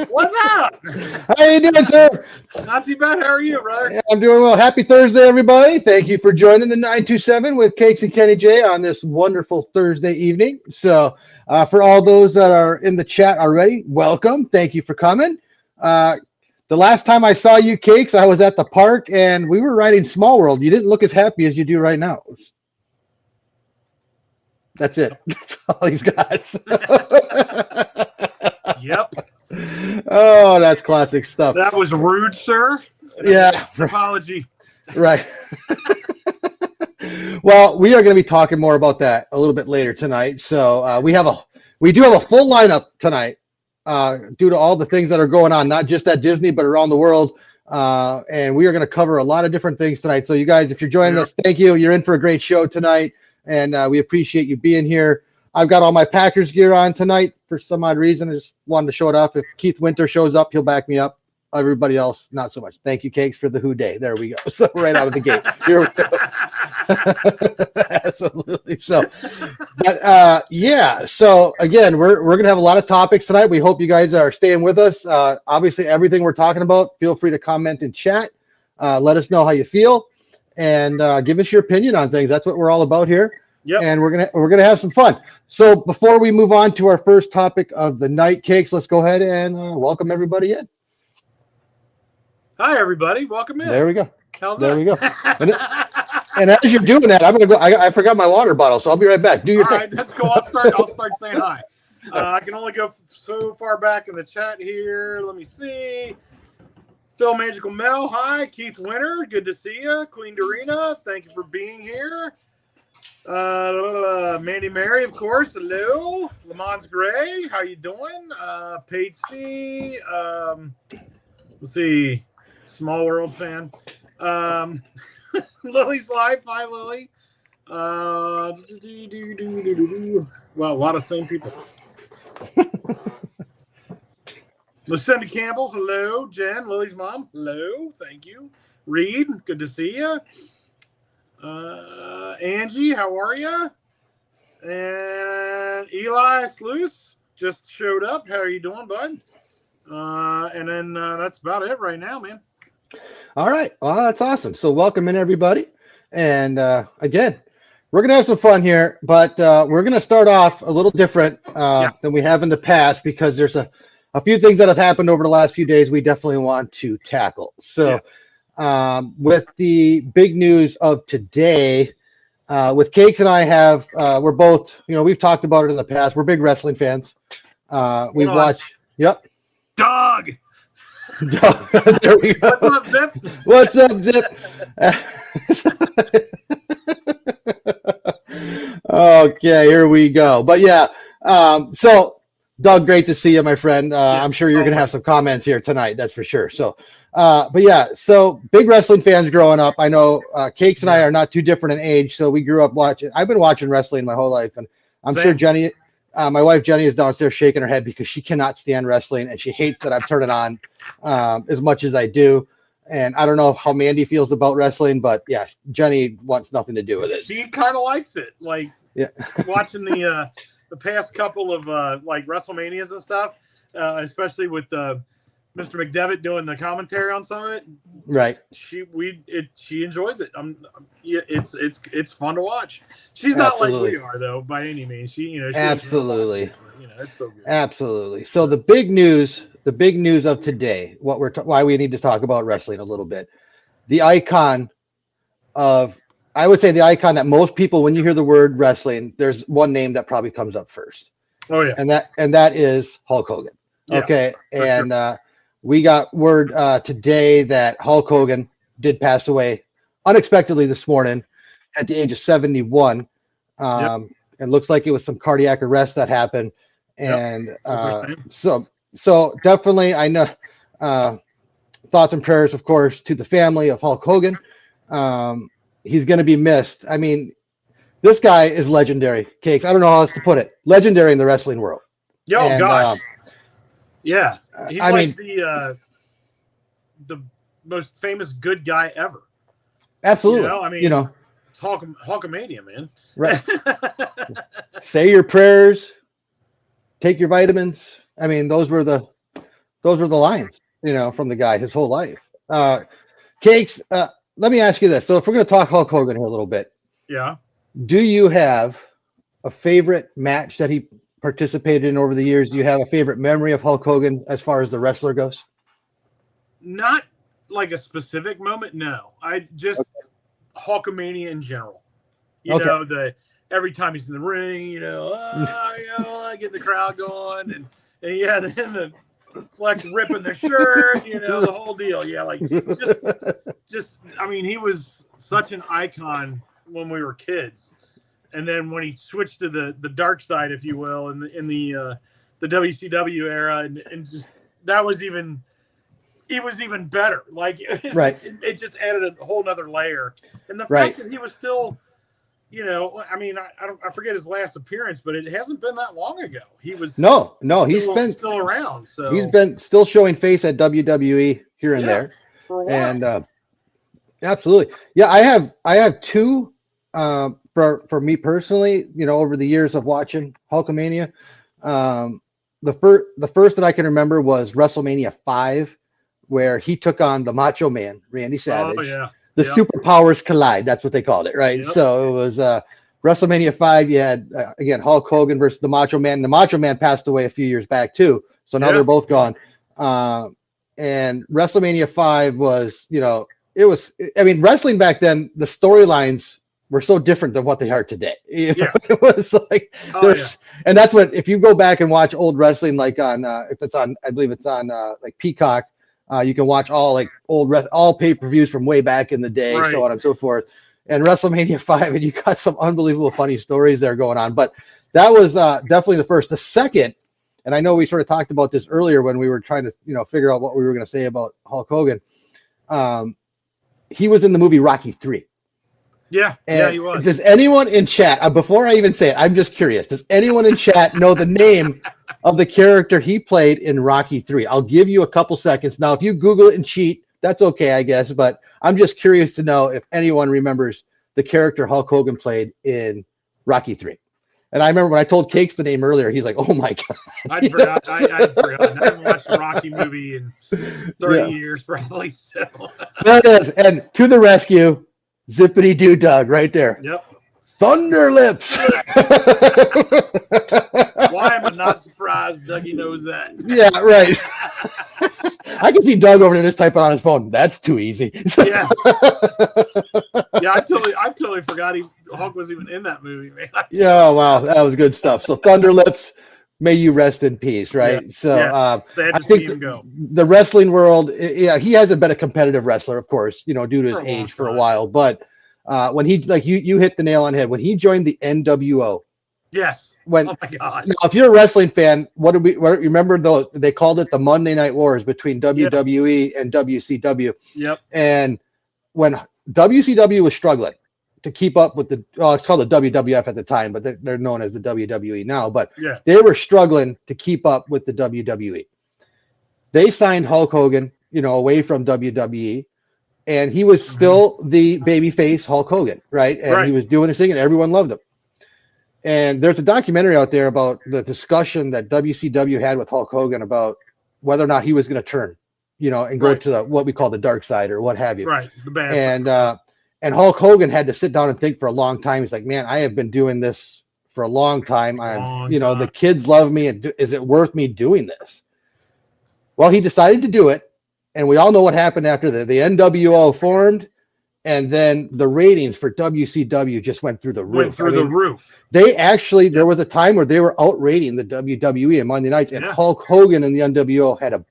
What's up? How you doing, sir? Not too bad. How are you, brother? I'm doing well. Happy Thursday, everybody. Thank you for joining the 927 with Cakes and Kenny J on this wonderful Thursday evening. So for all those that are in the chat already, welcome. Thank you for coming. The last time I saw you, Cakes, I was at the park, and we were riding Small World. You didn't look as happy as you do right now. That's it. That's all he's got. Yep. Oh, that's classic stuff. That was rude, sir. Yeah. Apology. Right. Well, we are going to be talking more about that a little bit later tonight. So we do have a full lineup tonight due to all the things that are going on, not just at Disney, but around the world. And we are going to cover a lot of different things tonight. So you guys, if you're joining us, thank you. You're in for a great show tonight. And we appreciate you being here. I've got all my Packers gear on tonight for some odd reason. I just wanted to show it off. If Keith Winter shows up, he'll back me up. Everybody else, not so much. Thank you, Cakes, for the Who Day. There we go. So right out of the gate. Here we go. Absolutely. So, but yeah. So again, we're gonna have a lot of topics tonight. We hope you guys are staying with us. Obviously, everything we're talking about, feel free to comment in chat. Let us know how you feel, and give us your opinion on things. That's what we're all about here. Yep. And we're gonna have some fun. So before we move on to our first topic of the night, Cakes, let's go ahead and welcome everybody in. Hi, everybody. Welcome in. There we go. How's there that? we go. And as you're doing that, I'm gonna go. I forgot my water bottle, so I'll be right back. Do your All thing. right, that's cool. I'll start saying hi. I can only go so far back in the chat here. Let me see. Phil Magical Mel, hi. Keith Winter, good to see you. Queen Dorina, thank you for being here. Mandy Mary, of course, hello. Lamont Gray, how you doing? Paige C. Let's see. Small World fan. Lily's life, hi Lily. Well, a lot of same people. Lucinda Campbell, hello. Jen, Lily's mom, hello. Thank you. Reed, good to see you. Angie, how are you? And Eli Sluice just showed up. How are you doing, bud? And then that's about it right now, man. All right. Well, that's awesome. So welcome in, everybody. And again, we're going to have some fun here, but we're going to start off a little different than we have in the past because there's a few things that have happened over the last few days we definitely want to tackle. So with the big news of today, with Cakes and I we're both, we've talked about it in the past. We're big wrestling fans. We've watched, yep. Doug. There we go. What's up, Zip? What's up, Zip? Okay, here we go. But yeah, so Doug, great to see you, my friend. I'm sure you're going to have some comments here tonight. That's for sure. So, but yeah, so big wrestling fans growing up. I know Cakes and I are not too different in age, so we grew up watching. I've been watching wrestling my whole life, and I'm sure Jenny, my wife Jenny, is downstairs shaking her head because she cannot stand wrestling and she hates that I've turned it on as much as I do. And I don't know how Mandy feels about wrestling, but yeah, Jenny wants nothing to do with it. She kind of likes it, like watching the past couple of like WrestleManias and stuff, especially with Mr. McDevitt doing the commentary on some of it. Right. She enjoys it. It's fun to watch. She's not like we are though by any means. She absolutely. But, it's still good. Absolutely. So the big news of today, why we need to talk about wrestling a little bit. The icon I would say the icon that most people, when you hear the word wrestling, there's one name that probably comes up first. Oh yeah. And that is Hulk Hogan. Okay. Yeah, and we got word today that Hulk Hogan did pass away unexpectedly this morning at the age of 71. It looks like it was some cardiac arrest that happened. And so definitely, I know thoughts and prayers, of course, to the family of Hulk Hogan. He's going to be missed. I mean, this guy is legendary, Cakes. I don't know how else to put it. Legendary in the wrestling world. Gosh. Yeah. He's the most famous good guy ever. Absolutely. It's Hulkamania, man. Right. Say your prayers. take your vitamins. I mean, those were the lines, from the guy his whole life. Cakes, let me ask you this. So if we're going to talk Hulk Hogan here a little bit, Yeah. do you have a favorite match that he participated in over the years? Do you have a favorite memory of Hulk Hogan as far as the wrestler goes? Not like a specific moment. No, I just Hulkamania in general. Every time he's in the ring, get the crowd going, and then the Flex ripping the shirt, the whole deal. Yeah, like just I mean, he was such an icon when we were kids, and then when he switched to the dark side, if you will, in the WCW era, and just that was even. He was even better. Like it just added a whole nother layer, and the fact that he was still, I mean, I forget his last appearance, but it hasn't been that long ago. He was he's been still around. So he's been still showing face at WWE here and there for a while. And absolutely, yeah. I have two for me personally. Over the years of watching Hulkamania, the first that I can remember was WrestleMania 5. Where he took on the Macho Man, Randy Savage. Oh, yeah. The superpowers collide. That's what they called it, right? Yep. So it was WrestleMania 5. You had, again, Hulk Hogan versus the Macho Man. The Macho Man passed away a few years back, too. So now they're both gone. And WrestleMania 5 was, wrestling back then, the storylines were so different than what they are today. It was like, and that's what, if you go back and watch old wrestling, like on, if it's on, I believe it's on like Peacock, you can watch all like all pay-per-views from way back in the day, so on and so forth. And WrestleMania 5, and you got some unbelievable funny stories there going on. But that was definitely the first. The second, and I know we sort of talked about this earlier when we were trying to figure out what we were going to say about Hulk Hogan. He was in the movie Rocky 3. Yeah, he was. Does anyone in chat, before I even say it, I'm just curious, does anyone in chat know the name of the character he played in Rocky 3? I'll give you a couple seconds. Now, if you Google it and cheat, that's okay, I guess, but I'm just curious to know if anyone remembers the character Hulk Hogan played in Rocky 3. And I remember when I told Cakes the name earlier, he's like, oh my God. I'd forgotten. I haven't watched a Rocky movie in 30 years, probably. So. There it is. And to the rescue, Zippity Doo Doug right there. Yep. Thunder Lips. Why am I not surprised Dougie knows that? Yeah, right. I can see Doug over there just typing on his phone. That's too easy. Yeah. Yeah, I totally forgot Hulk was even in that movie, man. Yeah, wow. That was good stuff. So Thunder Lips, may you rest in peace, right? Yeah. So sad I to see think him go. the wrestling world, he hasn't been a competitive wrestler, of course, due to his age for a while. But when he, like you hit the nail on the head, when he joined the NWO. Yes. Oh my God. If you're a wrestling fan, remember those? They called it the Monday Night Wars between WWE and WCW. Yep. And when WCW was struggling to keep up with it's called the WWF at the time, but they're known as the WWE now. But they were struggling to keep up with the WWE. They signed Hulk Hogan, away from WWE. And he was still the babyface Hulk Hogan, right? And he was doing his thing, and everyone loved him. And there's a documentary out there about the discussion that WCW had with Hulk Hogan about whether or not he was going to turn, and go to what we call the dark side or what have you. Right. The bad side. And Hulk Hogan had to sit down and think for a long time. He's like, man, I have been doing this for a long time. The kids love me. And is it worth me doing this? Well, he decided to do it. And we all know what happened after the NWO formed, and then the ratings for WCW just went through the roof. The roof. They actually, there was a time where they were outrating the WWE on Monday nights, and Hulk Hogan and the NWO had a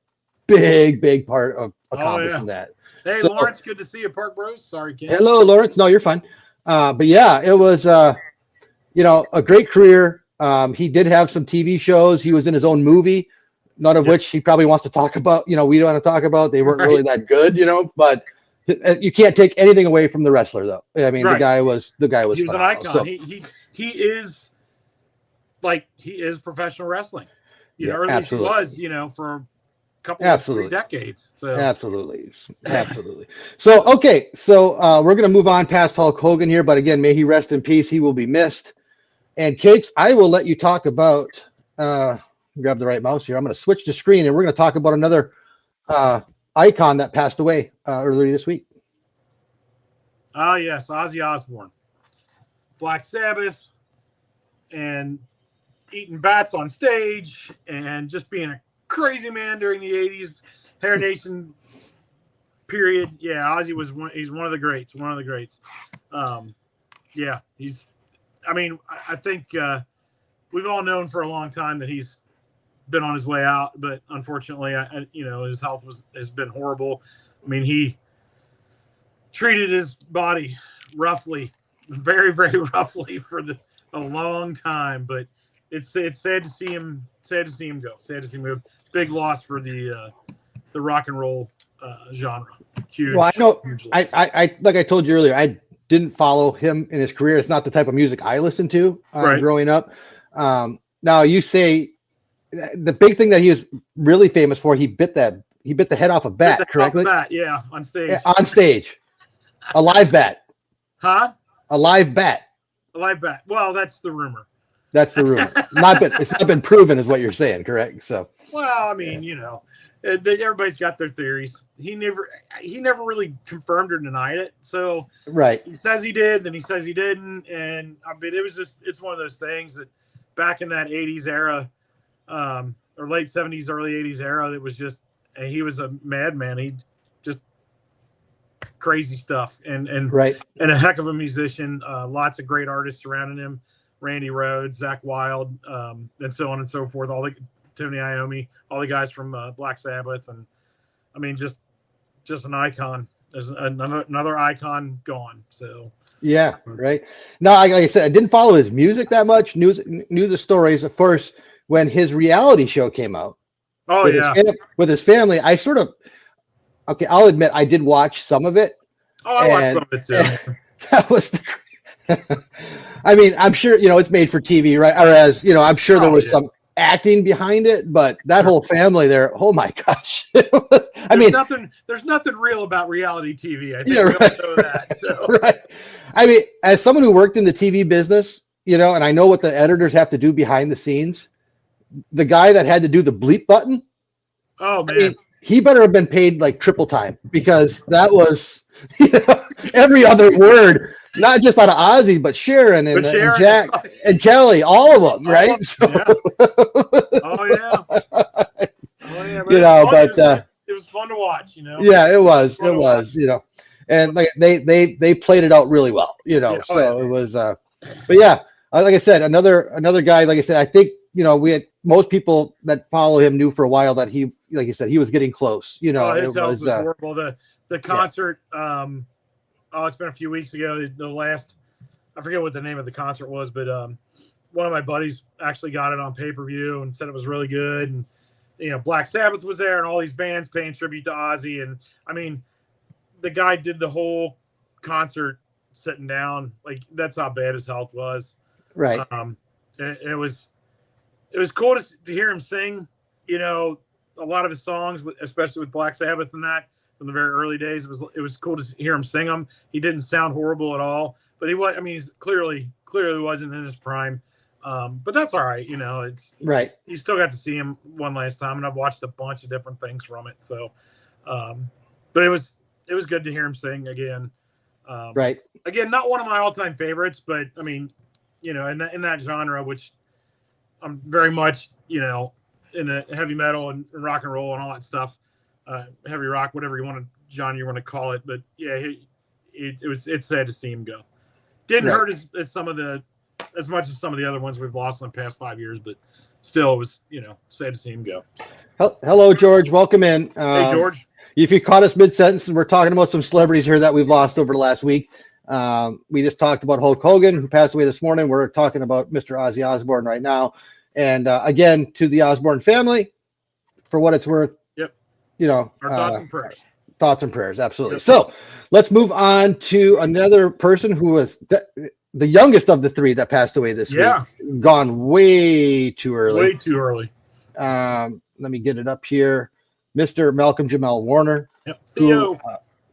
big part of accomplishing that. Hey, so, Lawrence, good to see you, Park Bros. Sorry, Ken. Hello, Lawrence. No, you're fine. But yeah, it was, a great career. He did have some TV shows. He was in his own movie. None of which he probably wants to talk about. We don't want to talk about. They weren't really that good, but you can't take anything away from the wrestler, though. I mean, the guy was He was phenomenal. an icon. So, he is professional wrestling. Or at least he was, for a couple of 3 decades. So absolutely. So okay, we're gonna move on past Hulk Hogan here, but again, may he rest in peace. He will be missed. And Cakes, I will let you talk about grab the right mouse here. I'm going to switch the screen, and we're going to talk about another icon that passed away earlier this week. Oh, yes, Ozzy Osbourne. Black Sabbath, and eating bats on stage, and just being a crazy man during the 80s Hair Nation period. Yeah, Ozzy he's one of the greats. Yeah, I think we've all known for a long time that he's been on his way out, but unfortunately, his health has been horrible. I mean, he treated his body roughly, very, very roughly for a long time, but it's sad to see him go. Sad to see him go. Big loss for the rock and roll genre. Huge. Well, I know. I like I told you earlier, I didn't follow him in his career. It's not the type of music I listened to growing up. Now you say the big thing that he was really famous for, he bit the head off a bat, correctly? Yeah, on stage. On stage. A live bat. Huh? A live bat. A live bat. Well, that's the rumor. That's the rumor. It's not been proven, is what you're saying, correct? So. Well, I mean, everybody's got their theories. He never really confirmed or denied it. So right. He says he did, then he says he didn't, and I mean, it's one of those things that back in that 80s era, or late 70s, early 80s era, that was just he was a madman. He just crazy stuff, and right, and a heck of a musician. Lots of great artists surrounding him. Randy Rhoads, Zakk Wylde, and so on and so forth. Tony Iommi, all the guys from Black Sabbath, and I mean, just an icon. There's another icon gone. So yeah, right. No, like I said, I didn't follow his music that much. Knew the stories, of course, when his reality show came out. Oh yeah, with his family. I sort of I'll admit I did watch some of it. Oh, I watched some of it too. That was I mean, I'm sure it's made for TV, right? Or I'm sure there was some acting behind it, but that whole family there, oh my gosh. There's nothing real about reality TV. I think we all know that. So. Right. I mean, as someone who worked in the TV business, and I know what the editors have to do behind the scenes, the guy that had to do the bleep button, oh man, I mean, he better have been paid like triple time, because that was every other word. Not just out of Ozzy, but Sharon and Jack and Kelly, all of them, right? Oh yeah. But it was fun to watch, Yeah, it was. And like they played it out really well, It was. But yeah, like I said, another guy. Like I said, I think we had most people that follow him knew for a while that he, like you said, he was getting close. His health was horrible. The concert. It's been a few weeks ago. The last, I forget what the name of the concert was, but one of my buddies actually got it on pay-per-view and said it was really good. And Black Sabbath was there, and all these bands paying tribute to Ozzy. And I mean, the guy did the whole concert sitting down. Like, that's how bad his health was. Right. And it was cool to hear him sing. A lot of his songs, especially with Black Sabbath and that. From the very early days, it was cool to hear him sing them. He didn't sound horrible at all, but he was. I mean, he's clearly wasn't in his prime. But that's all right. It's right. You still got to see him one last time, and I've watched a bunch of different things from it. So, but it was good to hear him sing again. Right. Again, not one of my all-time favorites, but I mean, in that genre, which I'm very much, in the heavy metal and rock and roll and all that stuff. Heavy rock, whatever genre you want to call it, but yeah, it's sad to see him go. Didn't hurt as much as some of the other ones we've lost in the past 5 years, but still, it was sad to see him go. Hello, George. Welcome in. Hey, George. If you caught us mid-sentence, we're talking about some celebrities here that we've lost over the last week. We just talked about Hulk Hogan, who passed away this morning. We're talking about Mr. Ozzy Osbourne right now, and again, to the Osbourne family, for what it's worth. Our thoughts and prayers. Thoughts and prayers, absolutely. Yep. So let's move on to another person who was the youngest of the three that passed away this week. Gone way too early. Way too early. Let me get it up here. Mr. Malcolm Jamal Warner. Yep. Theo.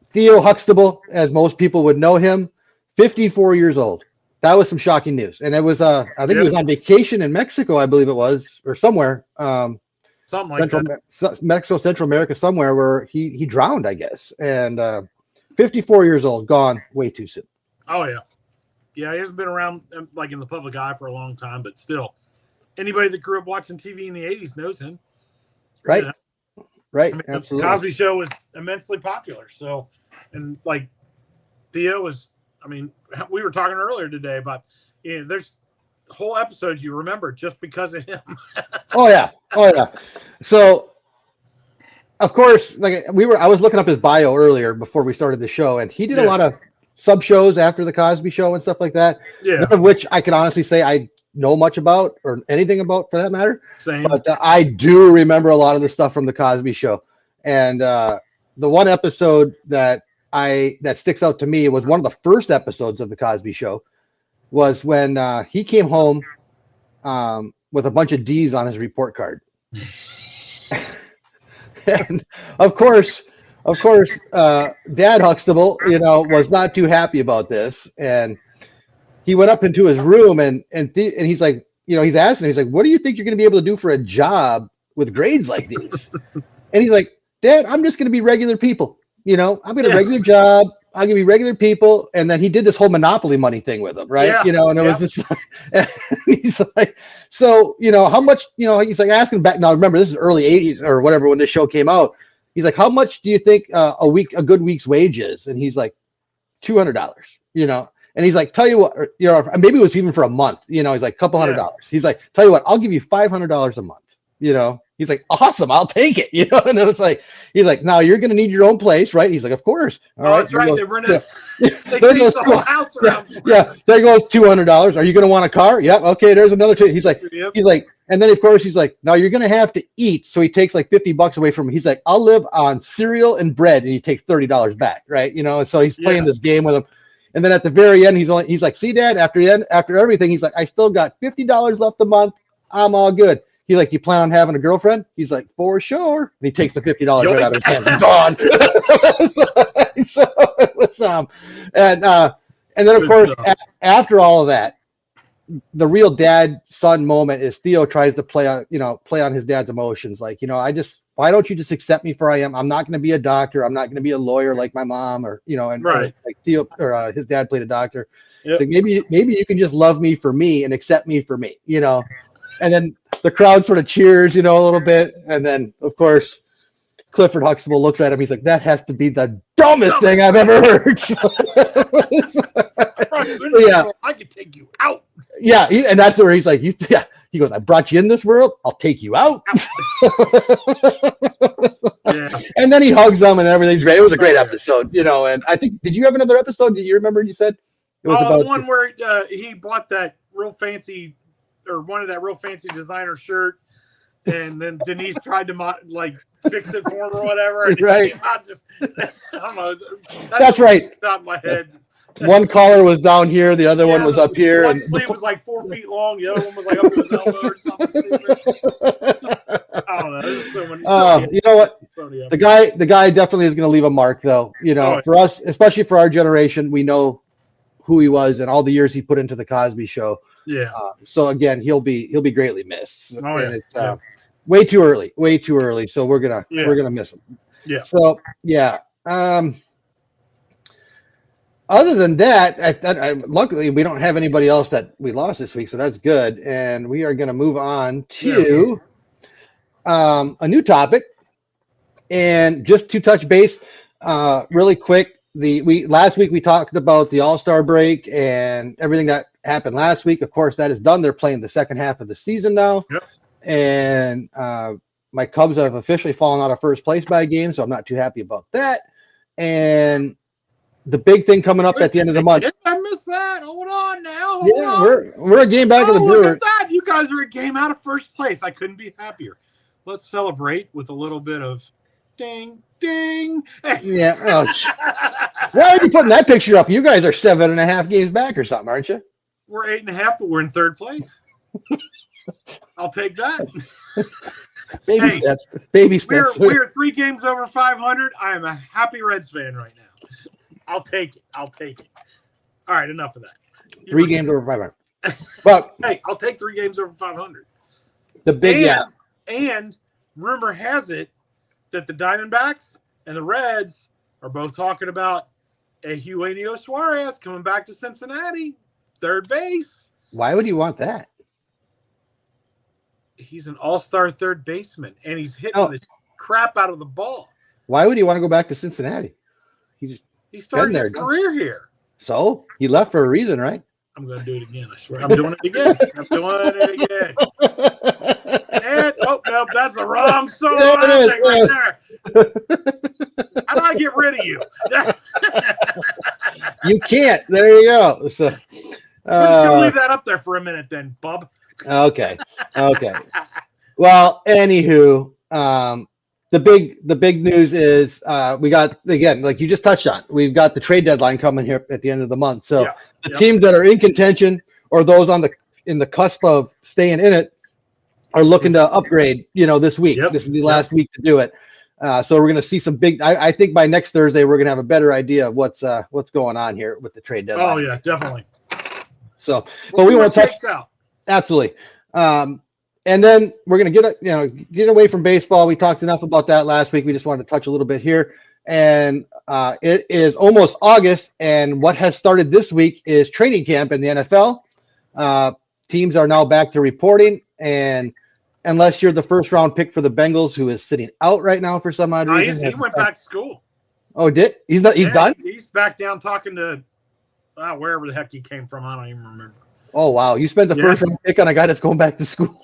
Theo Huxtable, as most people would know him, 54 years old. that was some shocking news. And it was I think he was on vacation in Mexico, I believe it was, or somewhere. Something like that. Mexico, Central America, somewhere where he drowned, I guess. And 54 years old, gone way too soon. Oh yeah. Yeah, he hasn't been around like in the public eye for a long time, but still, anybody that grew up watching TV in the 80s knows him. Right. You know? Right. I mean, Absolutely. the Cosby Show was immensely popular. So, and like Theo was, I mean, we were talking earlier today about, there's whole episodes you remember just because of him. Oh yeah. So, of course, I was looking up his bio earlier before we started the show, and he did a lot of sub shows after the Cosby Show and stuff like that. Yeah. None of which I can honestly say I know much about or anything about for that matter. Same. But I do remember a lot of the stuff from the Cosby Show. And the one episode that sticks out to me was one of the first episodes of the Cosby Show was when he came home with a bunch of D's on his report card. And of course, Dad Huxtable, was not too happy about this, and he went up into his room and he's like, he's asking, he's like, "What do you think you're going to be able to do for a job with grades like these?" And he's like, "Dad, I'm just going to be regular people. I'm going to regular job. I'm going to be regular people." And then he did this whole Monopoly money thing with him, right? Yeah. And it was just like, he's like, so, how much, he's like asking back. Now, remember, this is early 80s or whatever when this show came out. He's like, "How much do you think a good week's wage is?" And he's like, $200, And he's like, "Tell you what, maybe it was even for a month, he's like, $200. He's like, "Tell you what, I'll give you $500 a month, He's like, "Awesome, I'll take it," And it was like, he's like, "Now you're going to need your own place, right?" He's like, "Of course." All right. That's right. They rent it. They changed the whole house around. Yeah. There goes $200. Are you going to want a car? Yep. Okay. There's another two. He's like, and then of course he's like, "Now you're going to have to eat." So he takes like $50 away from him. He's like, "I'll live on cereal and bread," and he takes $30 back, right? And so he's playing this game with him. And then at the very end, he's like, "See, Dad, after everything," he's like, "I still got $50 left a month. I'm all good." He's like, "You plan on having a girlfriend?" He's like, "For sure." And he takes the $50 right out of his hand. Gone. So it was and then of course after all of that, the real dad-son moment is Theo tries to play on his dad's emotions. Like, why don't you just accept me for I am? I'm not going to be a doctor. I'm not going to be a lawyer like my mom or right. Like Theo or his dad played a doctor. Yep. Like maybe you can just love me for me and accept me for me, And then the crowd sort of cheers, a little bit. And then, of course, Clifford Huxtable looks at him. He's like, "That has to be the dumbest thing I've ever heard." I could take you out. Yeah, and that's where he's like, he goes, "I brought you in this world. I'll take you out." And then he hugs them and everything's great. It was a great episode, And I think, did you have another episode? Do you remember? You said it was about the one where he bought that real fancy, or wanted that real fancy designer shirt, and then Denise tried to fix it for him or whatever. And right. I don't know. That's right. Out in my head. One collar was down here, the other one was up here. One sleeve was like 4 feet long, the other one was like up to his elbow or something. I don't know. There's so many. You know what? The guy definitely is going to leave a mark, though. For us, especially for our generation, we know who he was and all the years he put into the Cosby Show. Yeah. So again, he'll be greatly missed. Oh, yeah. And it's way too early. So we're gonna miss him. Yeah. So yeah. Other than that, luckily we don't have anybody else that we lost this week, so that's good. And we are going to move on to a new topic. And just to touch base, really quick, last week we talked about the All-Star break and everything that happened last week. Of course, that is done. They're playing the second half of the season now. Yep. And my Cubs have officially fallen out of first place by a game, so I'm not too happy about that. And the big thing coming up at the end of the month. I missed that. Hold on now. We're a game back of the Brewers. Look at that. You guys are a game out of first place. I couldn't be happier. Let's celebrate with a little bit of ding, ding. Yeah. Oh, why are you putting that picture up? You guys are 7.5 games back or something, aren't you? We're 8.5, but we're in third place. I'll take that. Baby steps. Baby steps. We're 3 games over 500. I am a happy Reds fan right now. I'll take it. All right, enough of that. 3 games over 500. But hey, I'll take 3 games over 500. The big And rumor has it that the Diamondbacks and the Reds are both talking about Eugenio Suarez coming back to Cincinnati, third base. Why would you want that? He's an all-star third baseman, and he's hitting the crap out of the ball. Why would he want to go back to Cincinnati? He started his career here. So he left for a reason, right? I'm going to do it again. I swear. I'm doing it again. And, oh, no, that's the wrong solo thing right there. How do I get rid of you? You can't. There you go. So, we're just going to leave that up there for a minute then, bub. Okay. Well, anywho, the big news is we got, again, like you just touched on, we've got the trade deadline coming here at the end of the month. So the teams that are in contention or those in the cusp of staying in it are looking to upgrade, this week. This is the last week to do it. So we're going to see some big, I think by next Thursday, we're going to have a better idea of what's going on here with the trade deadline. Oh yeah, definitely. So, but we want to touch out. Absolutely. And then we're going to get away from baseball. We talked enough about that last week. We just wanted to touch a little bit here. And it is almost August. And what has started this week is training camp in the NFL. Teams are now back to reporting. And unless you're the first round pick for the Bengals, who is sitting out right now for some odd reason. He went back to school. Oh, he's done? He's back down talking to wherever the heck he came from. I don't even remember. Oh, wow. You spent the first round pick on a guy that's going back to school.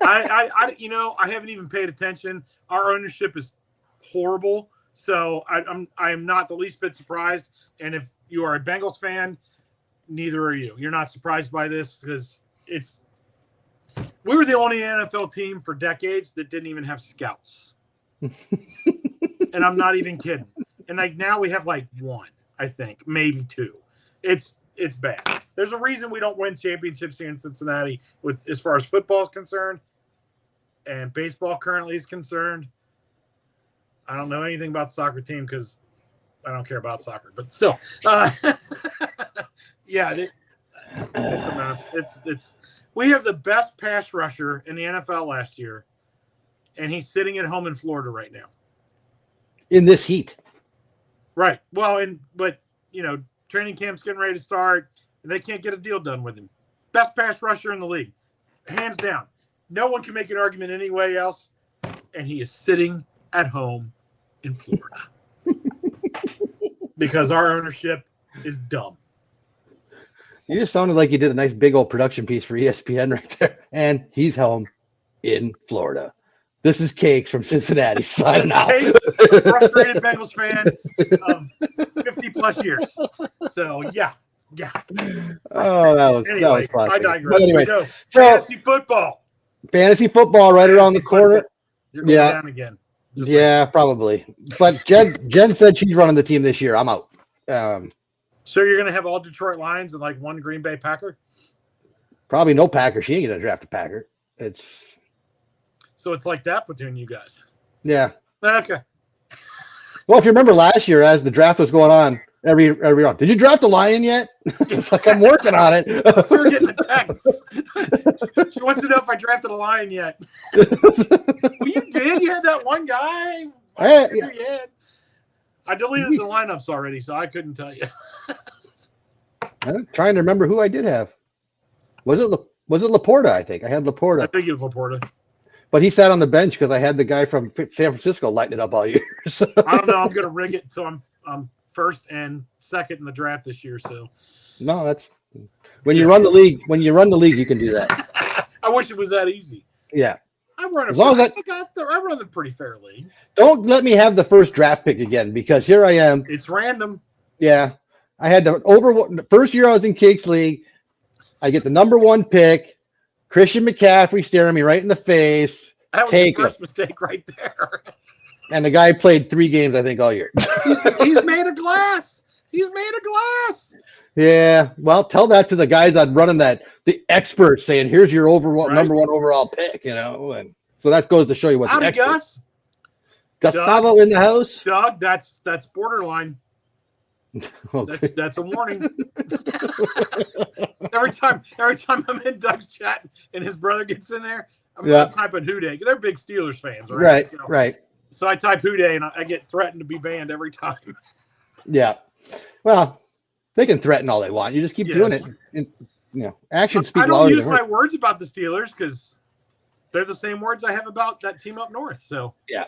I haven't even paid attention. Our ownership is horrible, so I am not the least bit surprised. And if you are a Bengals fan, neither are you. You're not surprised by this because we were the only NFL team for decades that didn't even have scouts, and I'm not even kidding. And now we have one, I think, maybe 2. It's bad. There's a reason we don't win championships here in Cincinnati as far as football is concerned and baseball currently is concerned. I don't know anything about the soccer team because I don't care about soccer, but still. It's a mess. We have the best pass rusher in the NFL last year, and he's sitting at home in Florida right now. In this heat. Right. Well, training camp's getting ready to start, and they can't get a deal done with him. Best pass rusher in the league, hands down. No one can make an argument anyway else, and he is sitting at home in Florida because our ownership is dumb. You just sounded like you did a nice big old production piece for ESPN right there, and he's home in Florida. This is Cakes from Cincinnati signing out. Frustrated Bengals fan of 50-plus years. So, yeah. Oh, that was fun. I digress. But anyway, so fantasy football right around the corner. You're going down again. Probably. But Jen said she's running the team this year. I'm out. So you're going to have all Detroit Lions and one Green Bay Packer? Probably no Packer. She ain't going to draft a Packer. So it's like that between you guys. Yeah. Okay. Well, if you remember last year, as the draft was going on, every round, did you draft a Lion yet? It's like I'm working on it. We're getting the text. She wants to know if I drafted a Lion yet. Well, you did. You had that one guy. Yeah. I deleted the lineups already, so I couldn't tell you. I'm trying to remember who I did have. Was it Laporta? I think I had Laporta. I think it was Laporta. But he sat on the bench because I had the guy from San Francisco lighting it up all year. So. I don't know. I'm going to rig it so I'm first and second in the draft this year. So no, that's when you run the league. When you run the league, you can do that. I wish it was that easy. Yeah, I run the pretty fair league. Don't let me have the first draft pick again because here I am. It's random. Yeah, I had the first year I was in Cakes League. I get the number 1 pick. Christian McCaffrey staring me right in the face. That was the first mistake right there. And the guy played 3 games, I think, all year. He's made of glass. Yeah. Well, tell that to the guys on running the experts saying, here's your number 1 overall pick, And so that goes to show you what Howdy, the experts. Gus. Gustavo in the house. Doug, that's borderline. Okay. That's a warning. every time I'm in Doug's chat and his brother gets in there, I'm typing Who Dey. They're big Steelers fans, right? Right. So I type Who Dey and I get threatened to be banned every time. Yeah. Well, they can threaten all they want. You just keep doing it. And, actions speak louder. I don't use my words about the Steelers because they're the same words I have about that team up north. So yeah,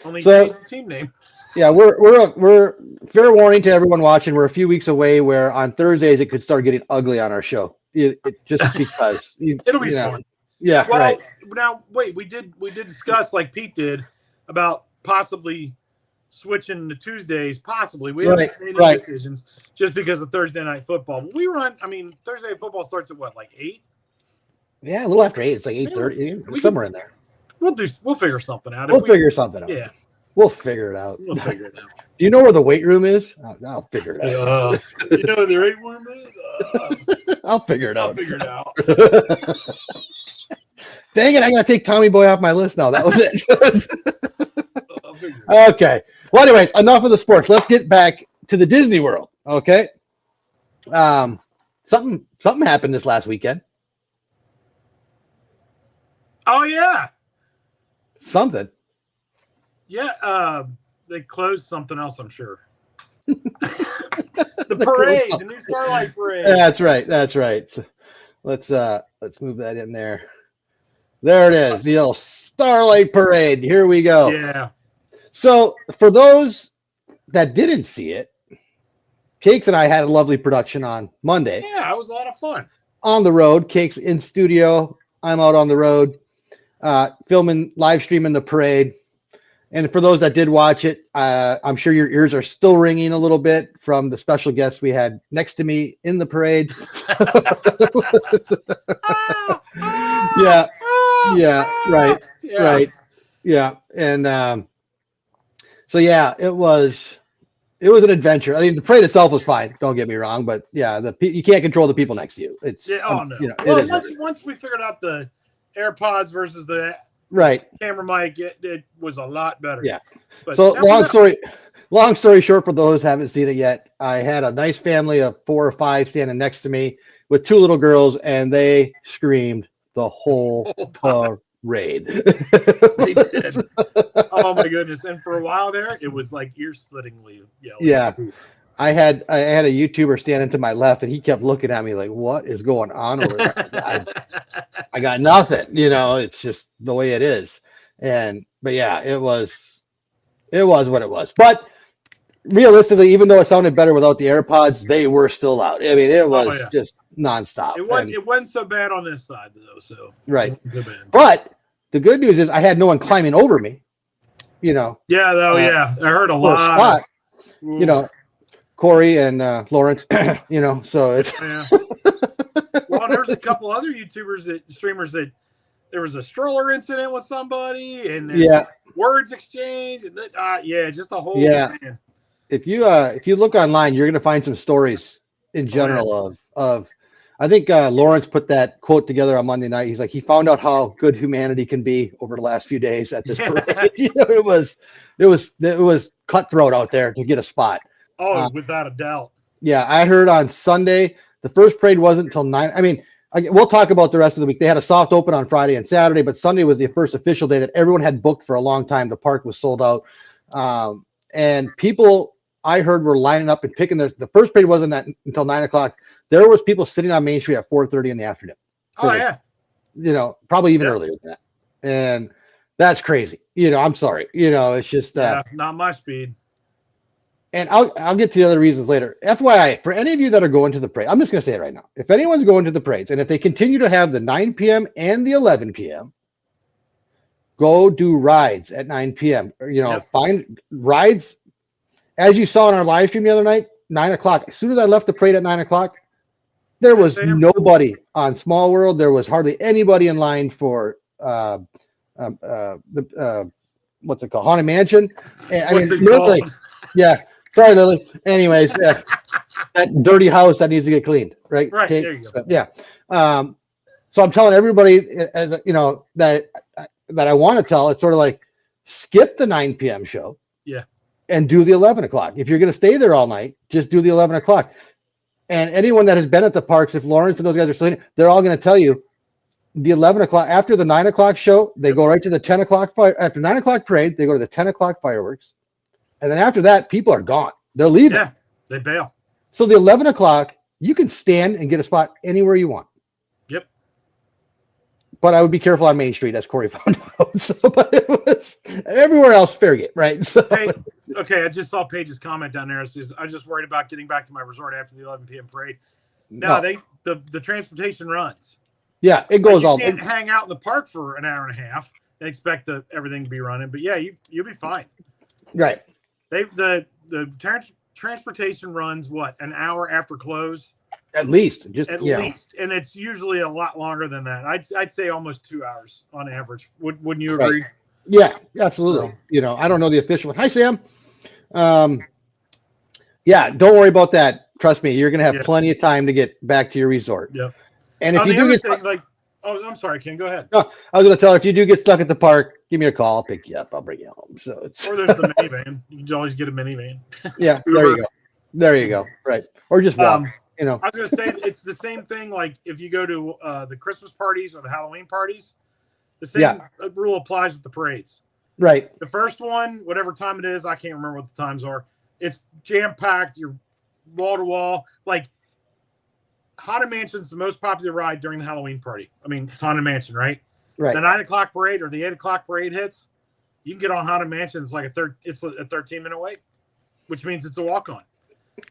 only change the team name. Yeah, we're fair warning to everyone watching. We're a few weeks away where on Thursdays it could start getting ugly on our show. It just because it'll be fun. Yeah, well, right. Now wait, we did discuss like Pete did about possibly switching to Tuesdays. Possibly we haven't made any decisions just because of Thursday night football. We run. I mean, Thursday night football starts at what, like 8? Yeah, a little after 8. It's like 8:30, somewhere in there. We'll figure something out. We'll figure something out. Yeah. We'll figure it out. We'll figure it out. Do you know where the weight room is? I'll figure it out. You know where the weight room is? I'll figure it out. I'll figure it out. Dang it, I got to take Tommy Boy off my list now. That was it. Okay. Well, anyways, enough of the sports. Let's get back to the Disney World. Okay. Something happened this last weekend. Oh, yeah. Something. Yeah, they closed something else, I'm sure. The parade, the new Starlight Parade. That's right. So let's move that in there. There it is, the old Starlight Parade. Here we go. Yeah. So for those that didn't see it, Cakes and I had a lovely production on Monday. Yeah, it was a lot of fun. On the road, Cakes in studio. I'm out on the road, filming, live streaming the parade. And for those that did watch it, I'm sure your ears are still ringing a little bit from the special guests we had next to me in the parade. Right. Yeah. And so, yeah, it was an adventure. I mean, the parade itself was fine. Don't get me wrong. But, yeah, you can't control the people next to you. It's no. Once we figured out the AirPods versus the camera mic, it was a lot better. Yeah. But so long story short, for those who haven't seen it yet, I had a nice family of 4 or 5 standing next to me with 2 little girls, and they screamed the whole parade. They did. Oh my goodness! And for a while there, it was like ear-splittingly yelling. Yeah. I had a YouTuber standing to my left, and he kept looking at me like, "What is going on over there?" I got nothing. It's just the way it is. But yeah, it was what it was. But realistically, even though it sounded better without the AirPods, they were still loud. I mean, it was just nonstop. It wasn't so bad on this side though. So right. But the good news is I had no one climbing over me. Yeah, though. I heard a lot. Corey and Lawrence, so it's. Yeah. Well, there's a couple other streamers that there was a stroller incident with somebody, and words exchange, and just a whole. Yeah. Man. If you look online, you're going to find some stories in general of. I think Lawrence put that quote together on Monday night. He's like, he found out how good humanity can be over the last few days at this parade. It was cutthroat out there to get a spot. Oh, without a doubt. Yeah, I heard on Sunday, the first parade wasn't until 9. I mean, we'll talk about the rest of the week. They had a soft open on Friday and Saturday, but Sunday was the first official day that everyone had booked for a long time. The park was sold out. And people, I heard, were lining up and picking the first parade wasn't until 9 o'clock. There was people sitting on Main Street at 4:30 in the afternoon. Probably even earlier than that. And that's crazy. I'm sorry. It's just not my speed. And I'll get to the other reasons later. FYI, for any of you that are going to the parade, I'm just going to say it right now. If anyone's going to the parades, and if they continue to have the 9 p.m. and the 11 p.m., go do rides at 9 p.m. Find rides. As you saw in our live stream the other night, 9 o'clock. As soon as I left the parade at 9 o'clock, there was nobody on Small World. There was hardly anybody in line for the what's it called? Haunted Mansion. Yeah. Sorry, Lily. Anyways, that dirty house that needs to get cleaned, right? Right. There you go. Yeah. So I'm telling everybody, as that I want to tell, it's sort of like skip the 9 p.m. show. Yeah. and do the 11 o'clock. If you're going to stay there all night, just do the 11 o'clock. And anyone that has been at the parks, if Lawrence and those guys are still in, they're all going to tell you the 11 o'clock, after the 9 o'clock show, they go right to the 10 o'clock fire. After 9 o'clock parade, they go to the 10 o'clock fireworks. And then after that, people are gone. They're leaving. Yeah, they bail. So the 11 o'clock, you can stand and get a spot anywhere you want. Yep. But I would be careful on Main Street, as Corey found out. So, but it was everywhere else fair game, right? So, hey, okay, I just saw Paige's comment down there. It says, I was just worried about getting back to my resort after the 11 p.m. parade. No, the transportation runs. Yeah, it goes all. You can't hang out in the park for an hour and a half and expect everything to be running. But yeah, you'll be fine. Right. The transportation runs what, an hour after close? At least, at least, and it's usually a lot longer than that. I'd say almost 2 hours on average. Wouldn't you agree? Right. Yeah, absolutely. I don't know the official one. Hi, Sam. Yeah, don't worry about that. Trust me, you're going to have plenty of time to get back to your resort. Yeah. And if you do get I'm sorry, Ken, go ahead. No, I was going to tell her, if you do get stuck at the park, give me a call. I'll pick you up. I'll bring you home. So or there's the minivan. You can always get a minivan. Yeah, there you go. Right. Or just walk. I was going to say it's the same thing. Like if you go to the Christmas parties or the Halloween parties, the same rule applies with the parades. Right. The first one, whatever time it is, I can't remember what the times are. It's jam packed. You're wall to wall. Like Haunted Mansion's the most popular ride during the Halloween party. I mean, it's Haunted Mansion, right? Right. The 9 o'clock parade or the 8 o'clock parade hits. You can get on Haunted Mansion. It's like a 13-minute wait, which means it's a walk on.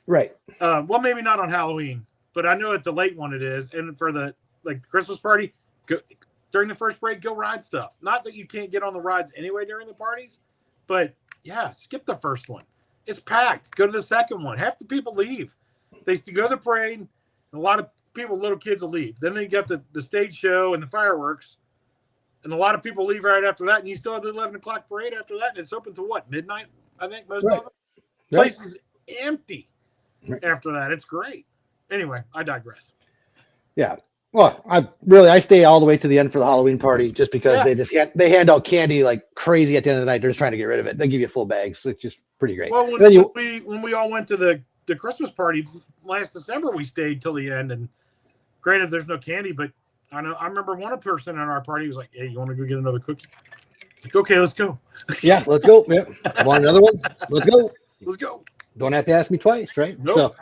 Right. Well, maybe not on Halloween, but I know at the late one it is. And for the Christmas party, during the first parade, go ride stuff. Not that you can't get on the rides anyway during the parties, but yeah, skip the first one. It's packed. Go to the second one. Half the people leave. They go to the parade. A lot of people, little kids will leave. Then they got the stage show and the fireworks. And a lot of people leave right after that. And you still have the 11 o'clock parade after that. And it's open to what? Midnight, I think, most of it. Place is empty after that. It's great. Anyway, I digress. Yeah. Well, I stay all the way to the end for the Halloween party just because they hand out candy like crazy at the end of the night. They're just trying to get rid of it. They give you full bags. It's just pretty great. Well, when we all went to the Christmas party last December, we stayed till the end. And granted, there's no candy, but I remember one person in our party was like, "Hey, you want to go get another cookie?" Like, okay, let's go. Yeah, let's go. Yep. Want another one? Let's go. Let's go. Don't have to ask me twice, right? Nope.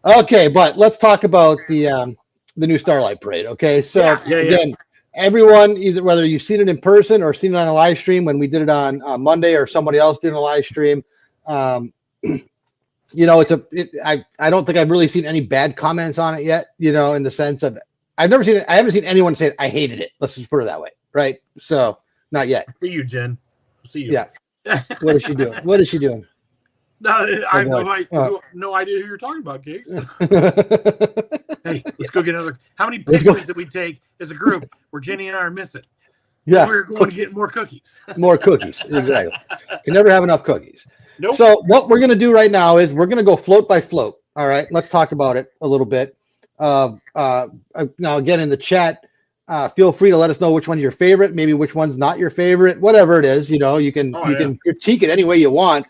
So, okay, but let's talk about the new Starlight Parade. Okay, so again, everyone, either whether you've seen it in person or seen it on a live stream when we did it on Monday, or somebody else did a live stream. I don't think I've really seen any bad comments on it yet. In the sense of I haven't seen anyone say I hated it. Let's just put it that way, right? So not yet. See you, Jen. See you. Yeah. What is she doing? What is she doing? No, I have no idea who you're talking about, Cakes. Hey, let's go get another. How many pictures did we take as a group where Jenny and I are missing? Yeah. We're going to get more cookies. More cookies. Exactly. Can never have enough cookies. Nope. So what we're going to do right now is we're going to go float by float. All right. Let's talk about it a little bit. Now, again, in the chat, feel free to let us know which one's your favorite, maybe which one's not your favorite, whatever it is. You can can critique it any way you want.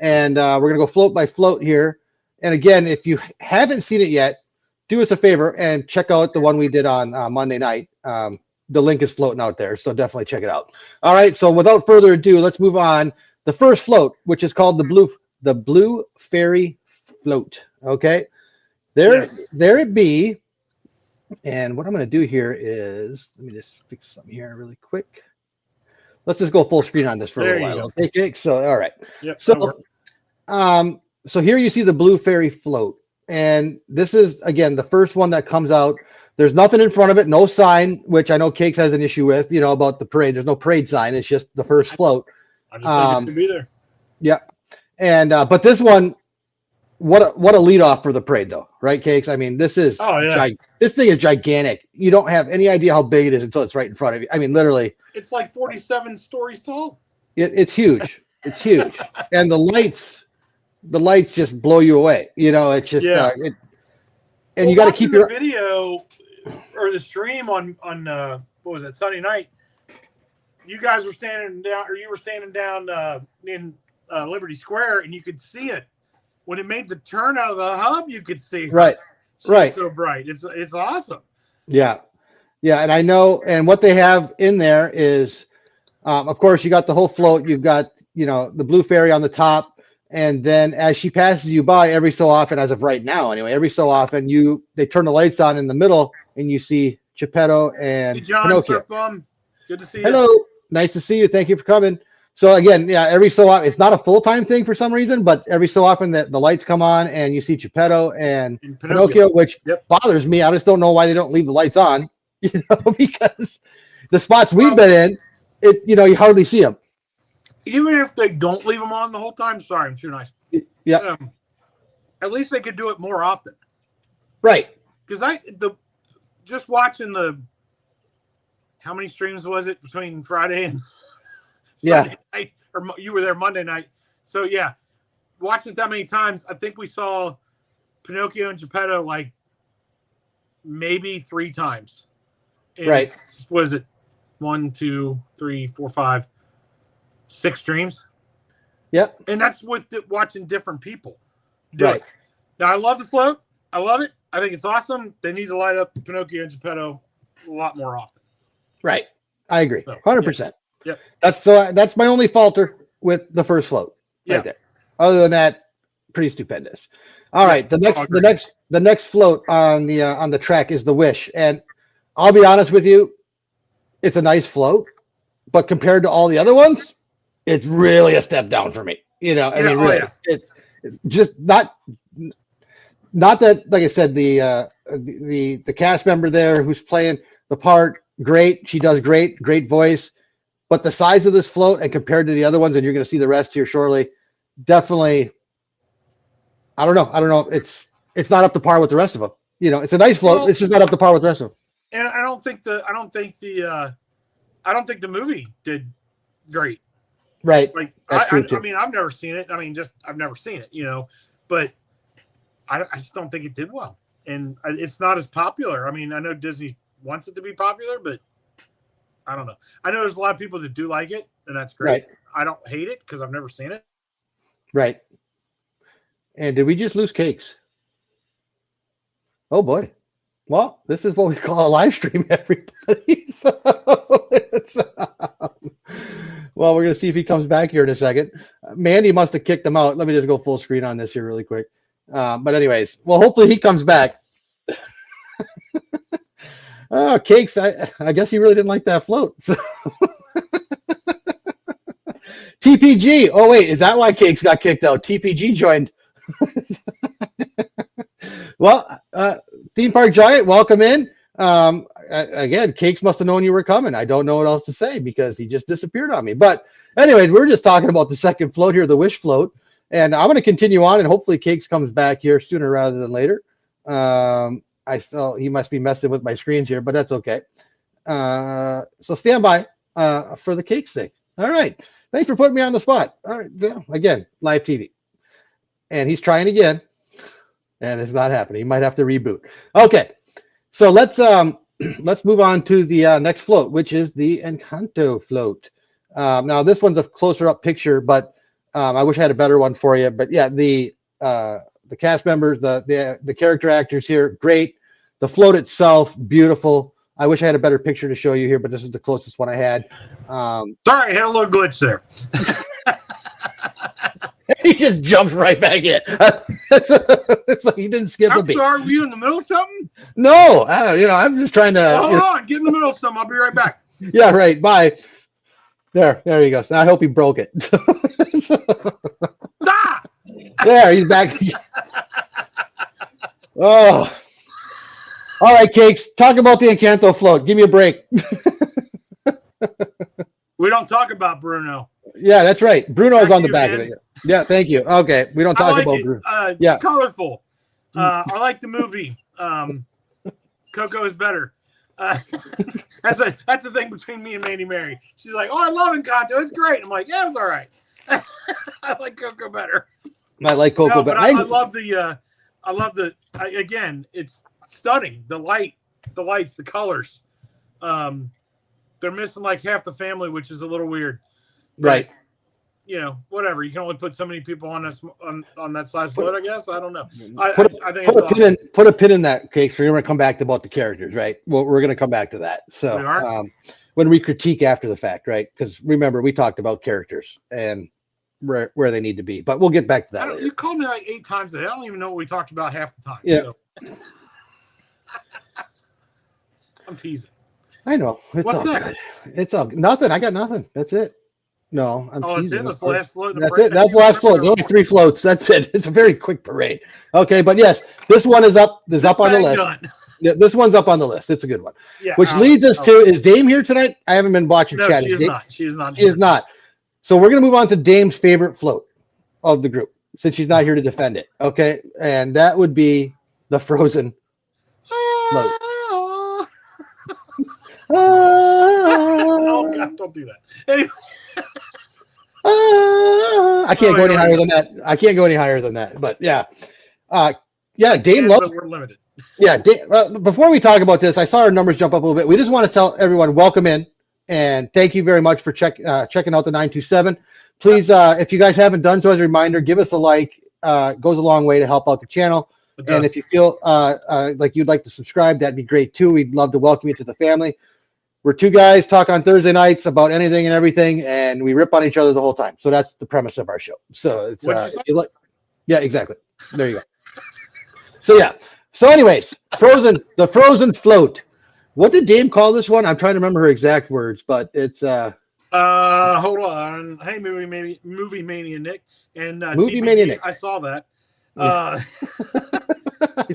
And we're going to go float by float here. And again, if you haven't seen it yet, do us a favor and check out the one we did on Monday night. The link is floating out there, so definitely check it out. All right, so without further ado, let's move on. The first float, which is called the Blue Fairy Float. Okay, there it be. And what I'm going to do here is, let me just fix something here really quick. Let's just go full screen on this for a little while. Okay, so all right. Yep, so here you see the Blue Fairy Float, and this is again the first one that comes out. There's nothing in front of it, no sign, which I know Cakes has an issue with, about the parade. There's no parade sign. It's just the first float. I just think it should be there. Yeah. And, but this one, what a lead off for the parade though, right, Cakes? I mean, this is, this thing is gigantic. You don't have any idea how big it is until it's right in front of you. I mean, literally. It's like 47 stories tall. It's huge. It's huge. And the lights just blow you away. It's just, and you got to keep your video or the stream on what was that, Sunday night. You guys were standing down, or you were standing down in Liberty Square, and you could see it when it made the turn out of the hub. You could see her. Right. She was so bright. It's awesome. Yeah. Yeah, and I know, and what they have in there is, of course, you got the whole float. You've got, the blue fairy on the top, and then as she passes you by, every so often, as of right now, anyway, every so often, they turn the lights on in the middle, and you see Geppetto and Hey, John, Pinocchio. Surf Bum. Good to see you. Hello, nice to see you. Thank you for coming. So again, yeah, every so often, it's not a full-time thing for some reason, but every so often that the lights come on, and you see Geppetto and Pinocchio, which bothers me. I just don't know why they don't leave the lights on. Because the spots we've been in, you hardly see them. Even if they don't leave them on the whole time, sorry, I'm too nice. Yeah. At least they could do it more often. Right. Because just watching how many streams was it between Friday and Sunday night? Or you were there Monday night. So yeah, watching it that many times, I think we saw Pinocchio and Geppetto like maybe 3 times. Right. Was it 1, 2, 3, 4, 5, 6 streams? Yep. And that's with watching different people. Right. Now, I love the float. I love it. I think it's awesome. They need to light up Pinocchio and Geppetto a lot more often. Right. I agree. 100%. Yep. That's my only falter with the first float right there. Other than that, pretty stupendous. All right. The next float on the track is the Wish. And I'll be honest with you, it's a nice float, but compared to all the other ones, it's really a step down for me. Really, it's just not that, like I said, the cast member there who's playing the part, great. She does great voice, but the size of this float and compared to the other ones, and you're going to see the rest here shortly, definitely, I don't know. It's not up to par with the rest of them. It's a nice float. It's just not up to par with the rest of them. And I don't think the movie did great. Right. Like That's true too. I mean, I've never seen it. I've never seen it. But I just don't think it did well, and it's not as popular. I mean, I know Disney wants it to be popular, but I don't know. I know there's a lot of people that do like it, and that's great. Right. I don't hate it because I've never seen it. Right. And did we just lose Cakes? Oh boy. Well, this is what we call a live stream, everybody. So well, we're going to see if he comes back here in a second. Mandy must have kicked him out. Let me just go full screen on this here really quick. But anyways, well, hopefully he comes back. Oh, Cakes, I guess he really didn't like that float. So. TPG. Oh, wait, is that why Cakes got kicked out? TPG joined. Well, Theme Park Giant, welcome in. Again, Cakes must have known you were coming. I don't know what else to say because he just disappeared on me. But anyways, we're just talking about the second float here, the Wish float. And I'm going to continue on, and hopefully Cakes comes back here sooner rather than later. He must be messing with my screens here, but that's okay. So stand by for the Cakes thing. All right. Thanks for putting me on the spot. All right. Again, live TV. And he's trying again. And it's not happening. He might have to reboot. Okay, so let's move on to the next float, which is the Encanto Float. Now this one's a closer up picture, but I wish I had a better one for you. But yeah, the cast members, the character actors here, great. The float itself, beautiful. I wish I had a better picture to show you here, but this is the closest one I had. Sorry, I had a little glitch there. He just jumps right back in. It's like he didn't skip a beat. I'm sorry, were you in the middle of something? No, I'm just trying to. Well, hold on, get in the middle of something. I'll be right back. Yeah, right. Bye. There you go. So I hope he broke it. Ah! There, he's back. Oh. All right, Cakes. Talk about the Encanto Float. Give me a break. We don't talk about Bruno. Yeah, that's right. Bruno's on the back of it. Yeah, thank you. Okay, we don't talk about Bruno. Yeah, colorful. I like the movie. Coco is better. That's the thing between me and Mandy Mary. She's like, "Oh, I love Encanto. It's great." I'm like, "Yeah, it's all right." I like Coco better. I like Coco better. I love the. Again, it's stunning. The lights, the colors. They're missing like half the family, which is a little weird. Right. whatever. You can only put so many people on this on that size float, I guess. I don't know. I think put it's awesome. Put a pin in that case. So we're going to come back to about the characters, right? Well, we're going to come back to that. So We are? when we critique after the fact, right? Because remember, we talked about characters and where they need to be, but we'll get back to that later. You called me like 8 times today. I don't even know what we talked about half the time. Yeah. So. I'm teasing. I know. What's next? Good. It's all nothing. I got nothing. That's it. No, I'm teasing. That's the last float. That's it. That's the last float. There's only 3 floats. That's it. It's a very quick parade. Okay, but yes, this one is up. Is up on the list. Yeah, this one's up on the list. It's a good one. Yeah. Which leads us to, is Dame here tonight? I haven't been watching chat. She is not. She is not. She is not. So we're going to move on to Dame's favorite float of the group, since she's not here to defend it. Okay, and that would be the Frozen float. Oh God! Don't do that. Anyway. I can't go any higher than that. I can't go any higher than that. But yeah, Dame loves. But we're limited. Yeah, before we talk about this, I saw our numbers jump up a little bit. We just want to tell everyone, welcome in, and thank you very much for checking out the 927. Please, if you guys haven't done so, as a reminder, give us a like. It goes a long way to help out the channel. And if you feel like you'd like to subscribe, that'd be great too. We'd love to welcome you to the family. We're 2 guys talk on Thursday nights about anything and everything, and we rip on each other the whole time. So that's the premise of our show. So it's yeah, exactly. There you go. So yeah. So anyways, the Frozen float. What did Dame call this one? I'm trying to remember her exact words, but it's hold on. Hey, movie mania Nick and movie mania Nick. I saw that. I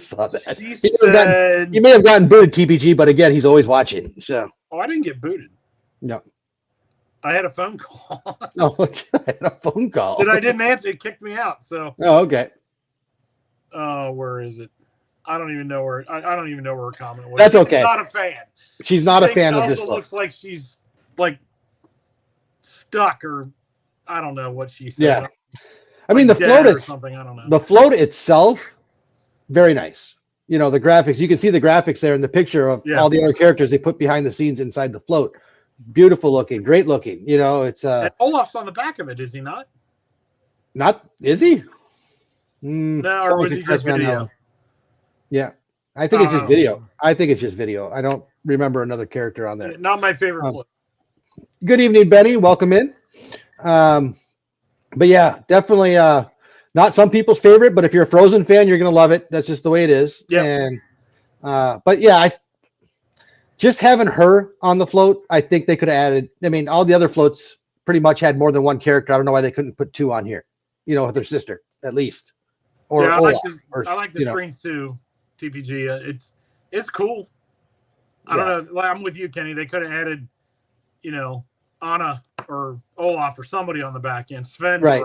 saw that. He may have gotten booted, TPG, but again, he's always watching. So I didn't get booted. No. I had a phone call. No, I had a phone call. I didn't answer. It kicked me out. So. Oh, okay. Where is it? I don't even know where. I don't even know where her comment was. That's okay. She's not a fan. She's not a fan of this. Also looks like she's like stuck, or I don't know what she said. Yeah. I mean, the float is something. I don't know. The float itself, very nice. The graphics. You can see the graphics there in the picture of all the other characters they put behind the scenes inside the float. Beautiful looking, great looking. It's and Olaf's on the back of it, is he not? Not is he? No, or was he just video? Yeah, I think it's just video. I think it's just video. I don't remember another character on there. Not my favorite float. Good evening, Benny. Welcome in. But yeah, definitely not some people's favorite, but if you're a Frozen fan, you're going to love it. That's just the way it is. Yeah. And but yeah, just having her on the float, I think they could have added. I mean, all the other floats pretty much had more than one character. I don't know why they couldn't put 2 on here. With their sister at least. Or I Olaf, like the screens too. TPG, it's cool. I don't know. I'm with you, Kenny. They could have added, Anna or Olaf or somebody on the back end. Sven, right?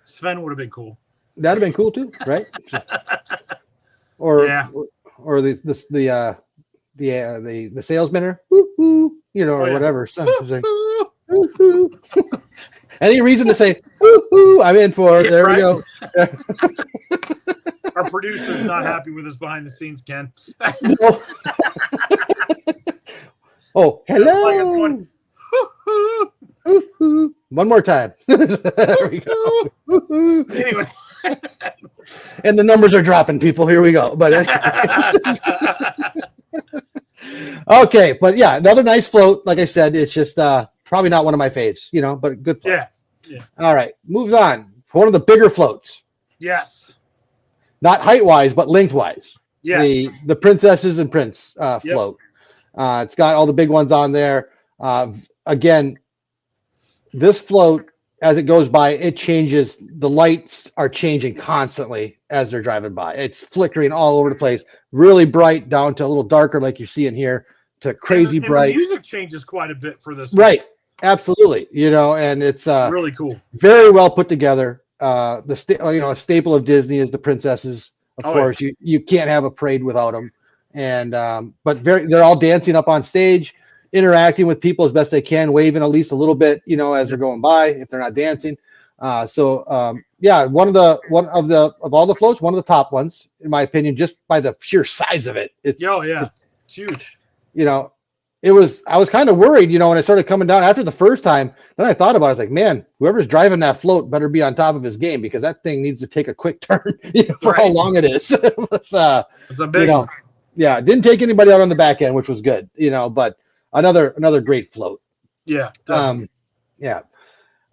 Sven would have been cool. That'd have been cool too, right? or the salesman, or whatever. So, like, any reason to say woo-hoo, I'm in for it. There we go. Our producer's not happy with us behind the scenes, Ken. Oh, hello. One more time. There we go. Anyway. And the numbers are dropping, people. Here we go. But okay, but yeah, another nice float. Like I said, it's just probably not one of my faves, but a good float. Yeah. All right, moves on. One of the bigger floats. Yes. Not height-wise, but length-wise. Yes. The Princesses and Prince float. It's got all the big ones on there. Again, this float, as it goes by, it changes. The lights are changing constantly as they're driving by. It's flickering all over the place. Really bright down to a little darker, like you see in here, to crazy bright. The music changes quite a bit for this. Right. Absolutely. And it's really cool. Very well put together. A staple of Disney is the princesses. Of course, you can't have a parade without them. And but they're all dancing up on stage, interacting with people as best they can, waving at least a little bit, as they're going by if they're not dancing. One of all the floats, one of the top ones, in my opinion, just by the sheer size of it. It's it's huge. I was kind of worried, you know, when I started coming down after the first time. Then I thought about it. I was like, man, whoever's driving that float better be on top of his game, because that thing needs to take a quick turn, you know, for how long it is. It's a big one. Yeah, didn't take anybody out on the back end, which was good, you know, but another great float. Yeah. Definitely. Yeah.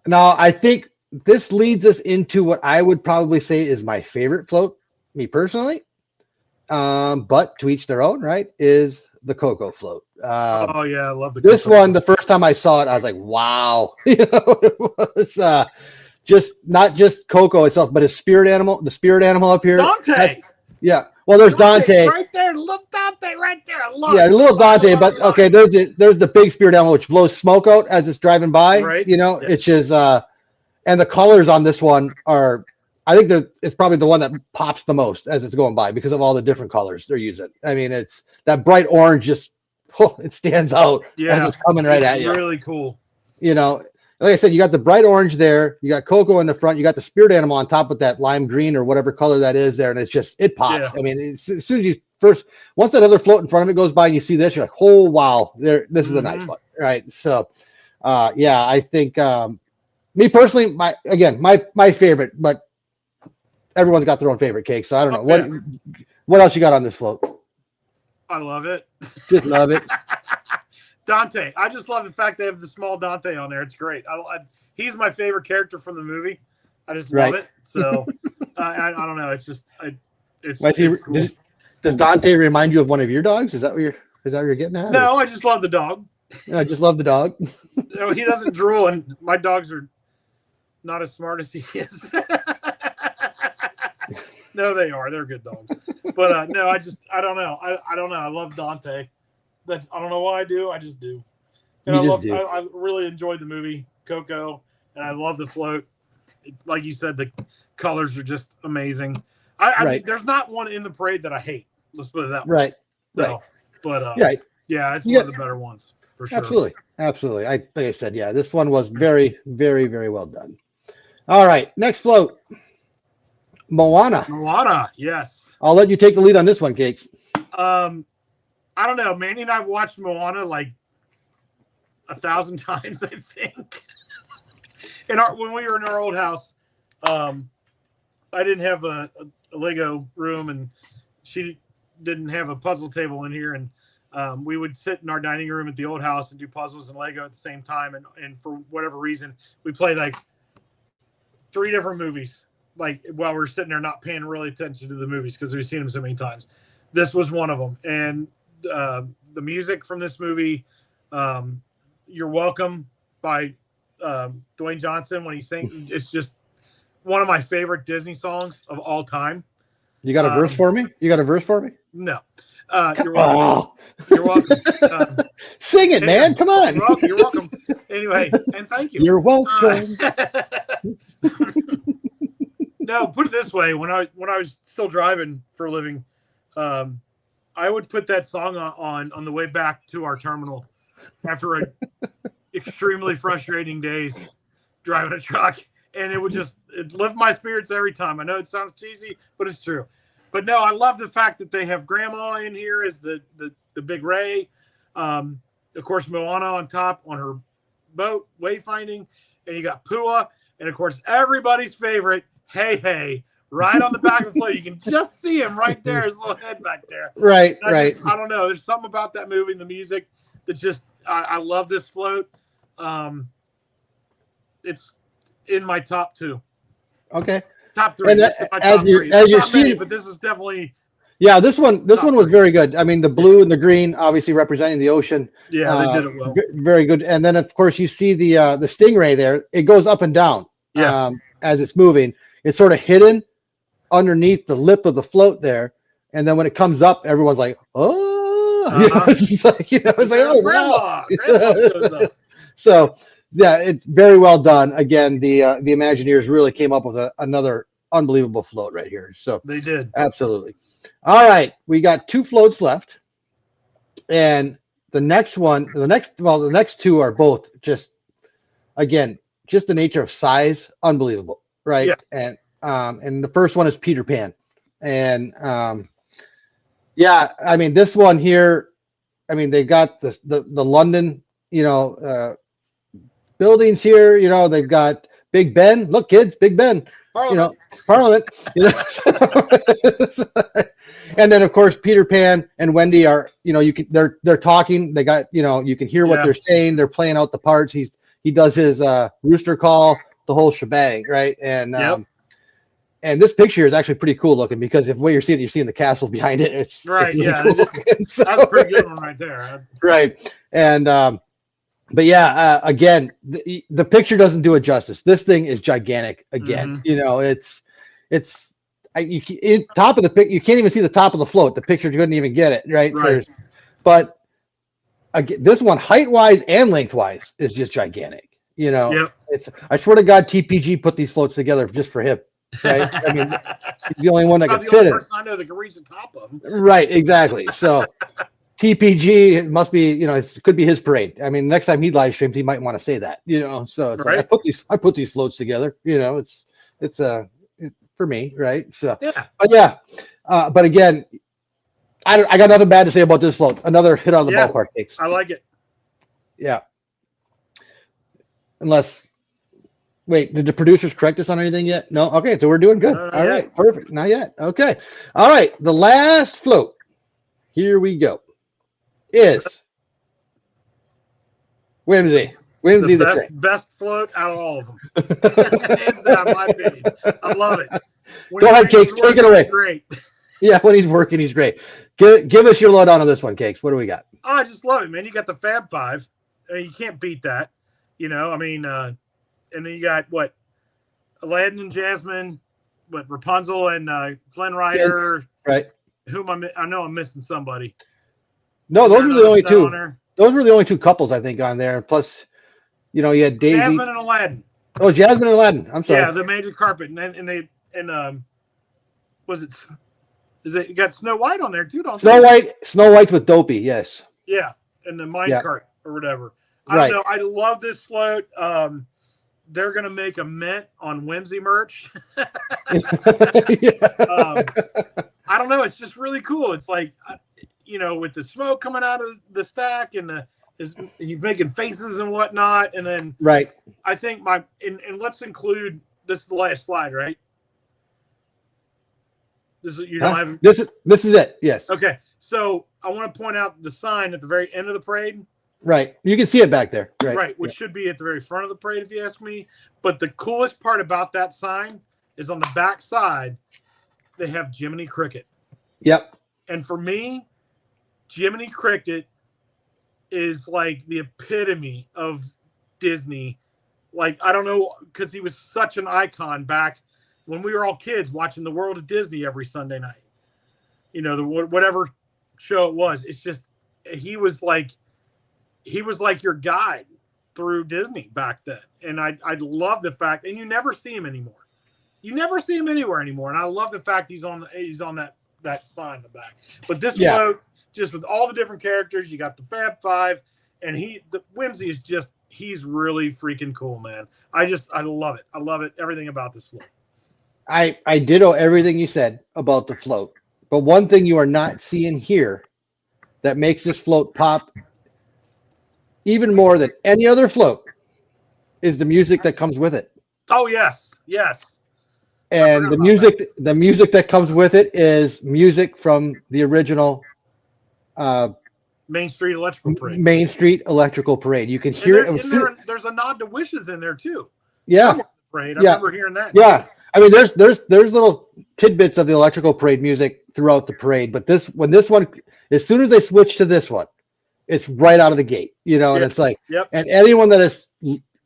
Now, I think this leads us into what I would probably say is my favorite float, me personally. But to each their own, right? Is the Coco Float. Oh yeah, I love this Coco one. Float. The first time I saw it, I was like, wow. You know, it was just not just Coco itself, but his spirit animal, the spirit animal up here. Dante. Yeah. Well, there's Dante right there, little Dante right there. I love yeah, it. little Dante, but okay, there's the big spirit animal which blows smoke out as it's driving by. Right. You know, it's just and the colors on this one are, I think it's probably the one that pops the most as it's going by because of all the different colors they're using. I mean, it's that bright orange, just it stands out as it's coming right at you. Really cool. You know, like I said, you got the bright orange there, you got Coco in the front, you got the spirit animal on top with that lime green or whatever color that is there, and it pops. Yeah. I mean, as soon as you once that other float in front of it goes by and you see this, you're like, oh wow, this is a nice one, right? So, yeah, I think me personally, my favorite, but everyone's got their own favorite cake, so I don't know what else you got on this float. I love it. Just love it. Dante. I just love the fact they have the small Dante on there. It's great. He's my favorite character from the movie. I just love it. So I don't know. It's just it's cool. Does Dante remind you of one of your dogs? Is that what you're getting at? No, I just love the dog. I just love the dog. No, he doesn't drool, and my dogs are not as smart as he is. No, they are. They're good dogs. But no, I don't know. I don't know. I love Dante. I don't know why I do. I just do. And I really enjoyed the movie Coco, and I love the float. Like you said, the colors are just amazing. I mean, there's not one in the parade that I hate. Let's put it that way. Right. But yeah, it's one of the better ones for sure. Absolutely. Like I said, yeah, this one was very, very, very well done. All right, next float. Moana, yes. I'll let you take the lead on this one, Cakes. I don't know. Manny and I watched Moana like 1,000 times, I think. When we were in our old house, I didn't have a Lego room, and she didn't have a puzzle table in here, and we would sit in our dining room at the old house and do puzzles and Lego at the same time. And for whatever reason, we played like 3 different movies, like while we're sitting there not paying really attention to the movies because we've seen them so many times. This was one of them. And the music from this movie, You're Welcome by Dwayne Johnson, when he sings, it's just one of my favorite Disney songs of all time. You got a verse for me? No. You're welcome. You're welcome. Sing it, man. Come on. You're welcome. Anyway, and thank you. You're welcome. No, put it this way. When I was still driving for a living, I would put that song on the way back to our terminal after extremely frustrating days driving a truck, and it lift my spirits every time. I know it sounds cheesy, but it's true. But no, I love the fact that they have Grandma in here as the big Ray. Of course, Moana on top on her boat, wayfinding, and you got Pua, and of course everybody's favorite, Hey, right on the back of the float. You can just see him right there, his little head back there. Right. I don't know. There's something about that movie and the music that just I love this float. It's in my top 2. Okay. Top 3. As you're seeing, but this is definitely. Yeah, this one was very good. I mean, the blue and the green, obviously representing the ocean. Yeah, they did it well. Very good. And then, of course, you see the stingray there. It goes up and down. Yeah. As it's moving, it's sort of hidden underneath the lip of the float there. And then when it comes up, everyone's like, "Oh!" It's like, "Oh, wow!" Grandma shows up. So, yeah, it's very well done. Again, the Imagineers really came up with another unbelievable float right here. So they did. Absolutely. All right, we got 2 floats left, and the next 2 are both just the nature of size, unbelievable, right? Yes. And the first one is Peter Pan, and yeah, I mean, this one here, I mean, they've got the London, buildings here. They've got Big Ben. Look, kids, Big Ben. Parliament. Parliament. And then of course Peter Pan and Wendy are, they're talking. They got, you can hear what they're saying. They're playing out the parts. He does his rooster call, the whole shebang, right? And and this picture is actually pretty cool looking because if what you're seeing the castle behind it. It's right. It's really Cool so, that's a pretty good one right there. Right. And but yeah, again, the picture doesn't do it justice. This thing is gigantic. Again, it's top of the pic. You can't even see the top of the float. The picture couldn't even get it right. But again, this one, height wise and length wise, is just gigantic. It's. I swear to God, TPG put these floats together just for him. Right. I mean, he's the only one that can fit it. I know that can reach the top of them. Right. Exactly. So. TPG, it must be, it could be his parade. I mean, next time he live streams, he might want to say that, so it's like, I put these floats together, it's for me, right? So, but again, I got nothing bad to say about this float. Another hit on the ballpark, Cakes. I like it. Yeah. Unless, wait, did the producers correct us on anything yet? No. Okay, so we're doing good. All right, perfect. Not yet. Okay. All right, the last float. Here we go. Is Whimsy the best float out of all of them. Hands down, my opinion. I love it. Go ahead, Cakes. Take it away. Great. Yeah, when he's working, he's great. Give us your lowdown on this one, Cakes. What do we got? Oh, I just love it, man. You got the Fab Five. I mean, you can't beat that. And then you got what? Aladdin and Jasmine, what? Rapunzel and Flynn Rider. Right. I know I'm missing somebody. No, those were the only two. Those were the only two couples I think on there. Plus, you had Daisy. Jasmine and Aladdin. Oh, Jasmine and Aladdin. I'm sorry. Yeah, the magic carpet, was it? Is it? You got Snow White on there too, don't you? Snow White with Dopey. Yes. Yeah, and the mine cart or whatever. Right. I don't know. I love this float. They're gonna make a mint on Whimsy merch. I don't know. It's just really cool. It's like. With the smoke coming out of the stack and he's making faces and whatnot. And then, I think and let's include, this is the last slide, right? This is it. Yes. Okay. So I want to point out the sign at the very end of the parade. Right. You can see it back there. Right. Which should be at the very front of the parade, if you ask me. But the coolest part about that sign is on the back side, they have Jiminy Cricket. Yep. And for me, Jiminy Cricket is like the epitome of Disney. Like, I don't know, because he was such an icon back when we were all kids watching the World of Disney every Sunday night. Whatever show it was. It's just, he was like your guide through Disney back then. And I love the fact, and you never see him anymore. You never see him anywhere anymore. And I love the fact he's on that sign in the back. But this float, just with all the different characters, you got the Fab Five, and the Whimsy is just, he's really freaking cool, man. I love it. I love it. Everything about this float. I ditto everything you said about the float. But one thing you are not seeing here that makes this float pop even more than any other float is the music that comes with it. Oh, yes. Yes. And the music that comes with it is music from the original Main Street Electrical Parade. Main Street Electrical Parade. You can hear it. There's a nod to Wishes in there too. Yeah. Parade. I remember hearing that. Yeah. I mean, there's little tidbits of the Electrical Parade music throughout the parade, but as soon as they switch to this one, it's right out of the gate, and it's like, and anyone that has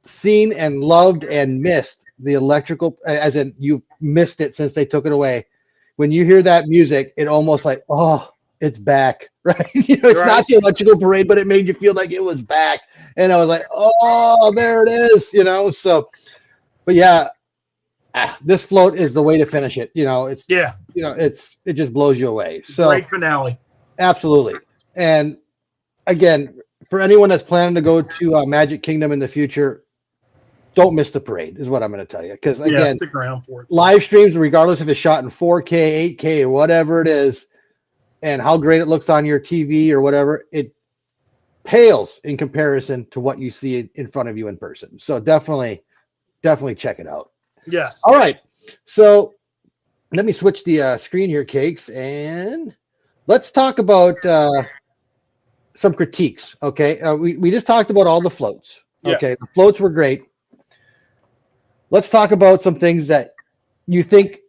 seen and loved and missed the electrical, as in you've missed it since they took it away, when you hear that music, it almost like, oh, it's back, right? It's not the Electrical Parade, but it made you feel like it was back. And I was like, oh, there it is, so, but yeah, this float is the way to finish it. It just blows you away. So great finale. Absolutely. And again, for anyone that's planning to go to Magic Kingdom in the future, don't miss the parade is what I'm going to tell you. Because again, stick around for it. Live streams, regardless if it's shot in 4K, 8K, or whatever it is, and how great it looks on your TV or whatever, pales in comparison to what you see in front of you in person. So definitely check it out. Yes. All right. So let me switch the screen here, Cakes, and let's talk about some critiques. Okay. We just talked about all the floats. Yeah. Okay. The floats were great. Let's talk about some things that you think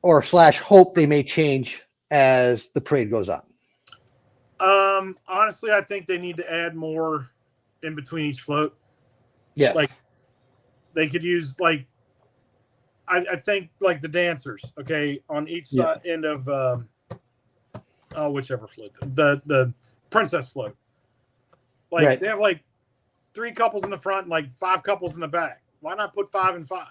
or / hope they may change as the parade goes on. Honestly, I think they need to add more in between each float. Yes. Like they could use like I think like the dancers, okay, on each side end of whichever float, the princess float. Like they have like 3 couples in the front and like 5 couples in the back. Why not put 5 and 5?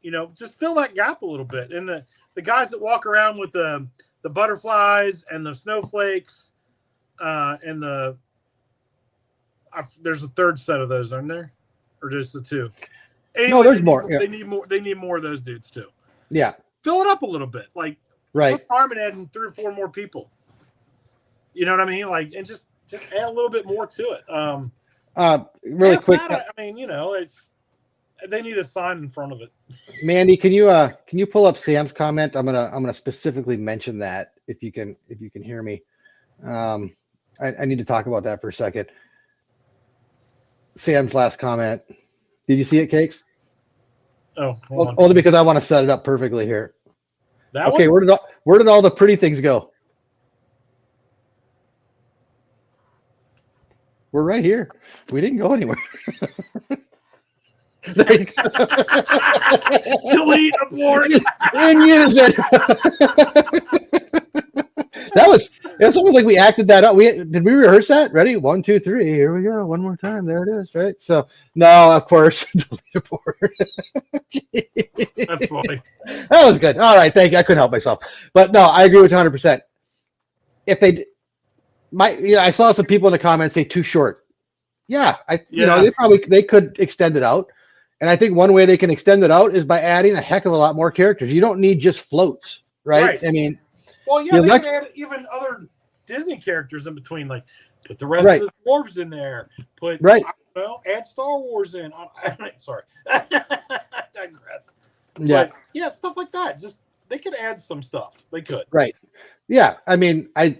You know, just fill that gap a little bit. And the guys that walk around with the butterflies and the snowflakes, and there's a third set of those, aren't there, or just the 2? Anyway, no, there's more. They need more. They need more of those dudes too. Yeah, fill it up a little bit. Like put Carmen adding 3 or 4 more people. You know what I mean? Like, and just add a little bit more to it. Really quick. I mean, you know, they need a sign in front of it. Mandy, can you pull up Sam's comment? I'm gonna specifically mention that if you can hear me. I need to talk about that for a second. Sam's last comment. Did you see it, Cakes? Oh, only because I want to set it up perfectly here. Okay, where did all the pretty things go? We're right here. We didn't go anywhere. Delete, abort. In unison. It's almost like we acted that up. Did we rehearse that? Ready? 1, 2, 3. Here we go. One more time. There it is. Right. So no, of course. Delete abort. That's funny. That was good. All right. Thank you. I couldn't help myself. But no, I agree with 100%. If I saw some people in the comments say too short. Yeah. You know, they could extend it out. And I think one way they can extend it out is by adding a heck of a lot more characters. You don't need just floats, right? I mean, well, yeah, they can add even other Disney characters in between, like put the rest of the dwarves in there. Put I don't know, add Star Wars in. Sorry, digress. Yeah, but, yeah, stuff like that. Just they could add some stuff. They could. Right. Yeah. I mean, I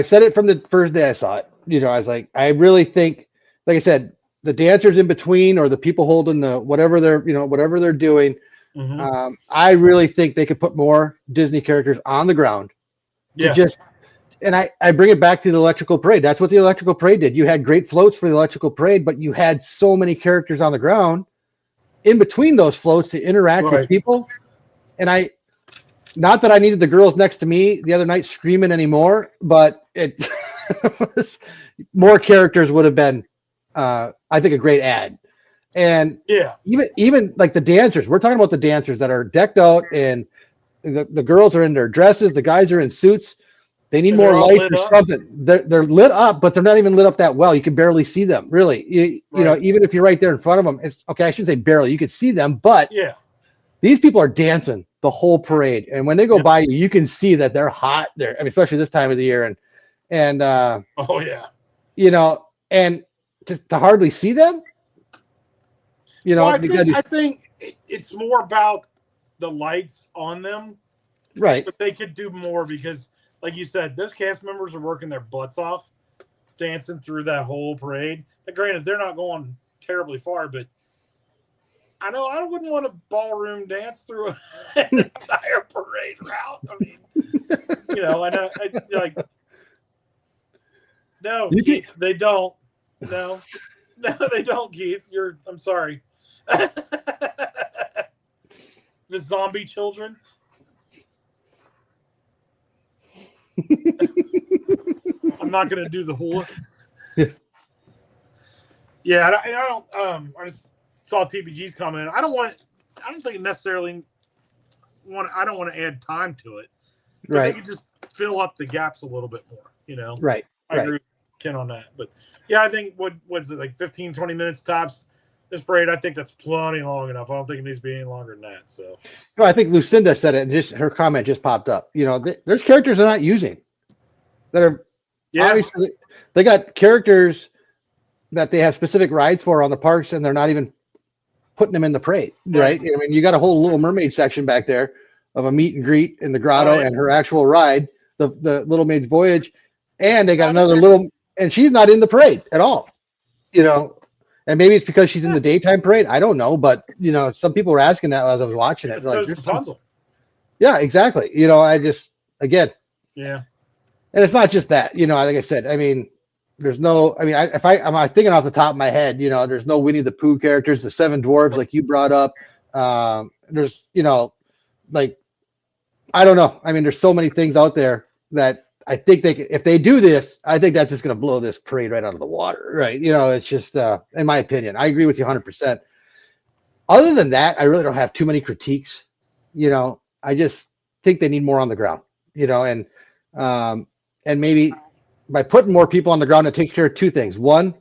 said it from the first day I saw it. You know, I was like, I really think, like I said, the dancers in between or the people holding the whatever they're doing. Mm-hmm. I really think they could put more Disney characters on the ground and I bring it back to the electrical parade. That's what the electrical parade did. You had great floats for the electrical parade, but you had so many characters on the ground in between those floats to interact with people. And not that I needed the girls next to me the other night screaming anymore, but it more characters would have been, I think, a great ad. And even like the dancers, we're talking about the dancers that are decked out and the girls are in their dresses, the guys are in suits. They need more light or something. They're lit up, but they're not even lit up that well. You can barely see them, really. You know, even if you're right there in front of them, it's okay. I shouldn't say barely. You can see them, but these people are dancing the whole parade, and when they go by you, you can see that they're hot. I mean, especially this time of the year, and you know, and to hardly see them. You know, well, I think it's more about the lights on them, right? But they could do more because, like you said, those cast members are working their butts off, dancing through that whole parade. Now, granted, they're not going terribly far, but I know I wouldn't want to ballroom dance through an entire parade route. I mean, you know, no, Keith, they don't. No, they don't, Keith. I'm sorry. The zombie children. I'm not going to do the hula. Yeah, I don't. I just saw TBG's comment. I don't think necessarily I don't want to add time to it. But they could just fill up the gaps a little bit more. You know. Right. I agree with Ken on that. But yeah, I think what's it, like 15, 20 minutes tops. This parade, I think that's plenty long enough. I don't think it needs to be any longer than that. So, no, I think Lucinda said it, and her comment just popped up. You know, there's characters they're not using that are Yeah. Obviously, they got characters that they have specific rides for on the parks, and they're not even putting them in the parade, right? I mean, you got a whole Little Mermaid section back there of a meet and greet in the grotto and her actual ride, the Little Maid's Voyage, and they got another little, and she's not in the parade at all, you know. And maybe it's because she's in the daytime parade. I don't know, but you know, some people were asking that as I was watching it. Like, Rapunzel. Yeah, exactly. You know, I just again, yeah, and it's not just that. You know, like I said, I mean, there's no. I mean, I'm thinking off the top of my head, you know, there's no Winnie the Pooh characters, the Seven Dwarves, like you brought up. There's, you know, like I don't know. I mean, there's so many things out there that I think if they do this, I think that's just going to blow this parade right out of the water, right? You know, it's just, in my opinion, I agree with you 100%. Other than that, I really don't have too many critiques. You know, I just think they need more on the ground, you know, and maybe by putting more people on the ground, it takes care of two things. One,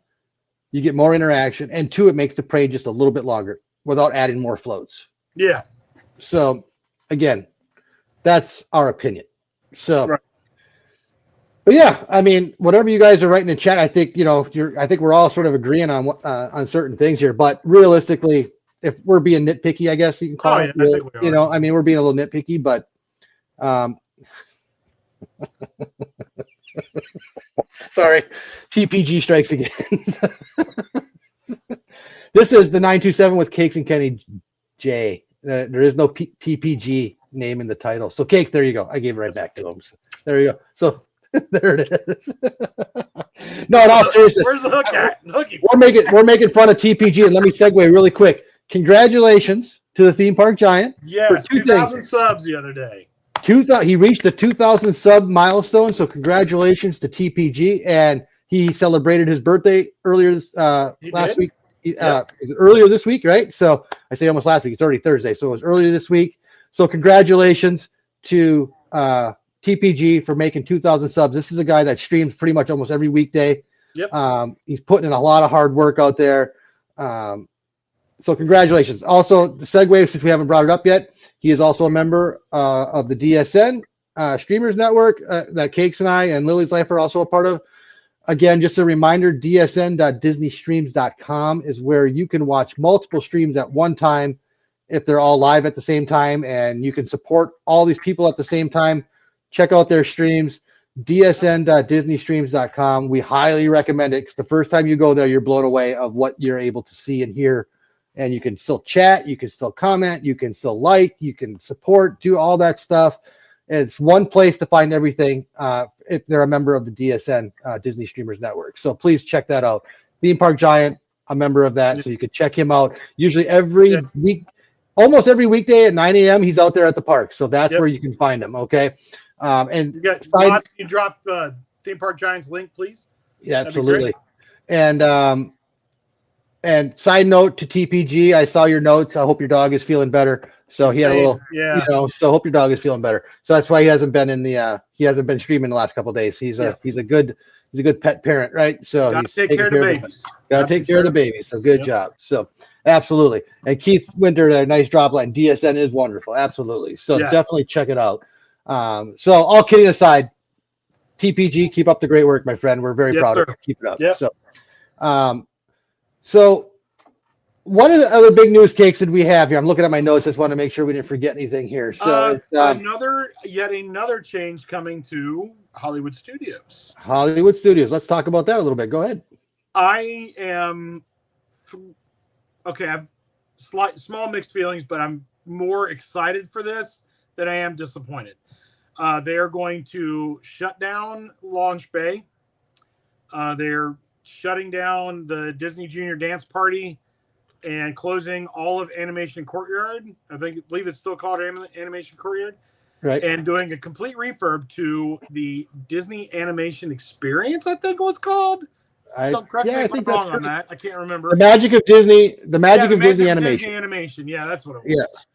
you get more interaction, and two, it makes the parade just a little bit longer without adding more floats. Yeah. So again, that's our opinion. So, right. But yeah, I mean, whatever you guys are writing in chat, I think, you know, I think we're all sort of agreeing on certain things here, but realistically, if we're being nitpicky, I guess you can call it, I think we are. You know, I mean, we're being a little nitpicky, but, sorry, TPG strikes again. This is the 927 with Cakes and Kenny J. There is no TPG name in the title. So Cakes, there you go. I gave it right back to him. So, there you go. So there it is. No, in all seriousness, where's the hook at? We're making fun of TPG, and let me segue really quick. Congratulations to the theme park giant. Yes, 2,000 subs the other day. He reached the 2,000 sub milestone, so congratulations to TPG, and he celebrated his birthday earlier last week. Earlier this week, right? So I say almost last week. It's already Thursday, so it was earlier this week. So congratulations to TPG for making 2,000 subs. This is a guy that streams pretty much almost every weekday. Yep. He's putting in a lot of hard work out there. So congratulations. Also, the segue, since we haven't brought it up yet, he is also a member of the DSN Streamers Network that Cakes and I and Lily's Life are also a part of. Again, just a reminder, dsn.disneystreams.com is where you can watch multiple streams at one time if they're all live at the same time, and you can support all these people at the same time. Check out their streams, dsn.disneystreams.com. We highly recommend it because the first time you go there, you're blown away of what you're able to see and hear. And you can still chat, you can still comment, you can still like, you can support, do all that stuff. It's one place to find everything if they're a member of the DSN Disney Streamers Network. So please check that out. Theme Park Giant, a member of that, so you can check him out. Usually every week, almost every weekday at 9 a.m., he's out there at the park. So that's where you can find him, okay? And you got you drop Theme Park Giant's link, please? Yeah, absolutely. And side note to TPG, I saw your notes. I hope your dog is feeling better. So he had a little, you know. So hope your dog is feeling better. So that's why he hasn't been he hasn't been streaming the last couple of days. He's a good pet parent, right? So gotta take care of the babies. Gotta take care of the babies. So good job. So absolutely. And Keith Winter, a nice drop line. DSN is wonderful. Absolutely. So definitely check it out. So all kidding aside, TPG, keep up the great work, my friend. We're very proud of you. Keep it up. Yep. So what are the other big news, Cakes, that we have here? I'm looking at my notes. Just want to make sure we didn't forget anything here. So yet another change coming to Hollywood Studios. Hollywood Studios. Let's talk about that a little bit. Go ahead. I am okay. I've small mixed feelings, but I'm more excited for this than I am disappointed. They are going to shut down Launch Bay. They're shutting down the Disney Junior Dance Party and closing all of Animation Courtyard. I believe it's still called Animation Courtyard. Right. And doing a complete refurb to the Disney Animation Experience, I think it was called. Don't correct me if I'm wrong on that. I can't remember. The magic of Disney. The magic of Disney Animation. Disney Animation. Yeah, that's what it was. Yes.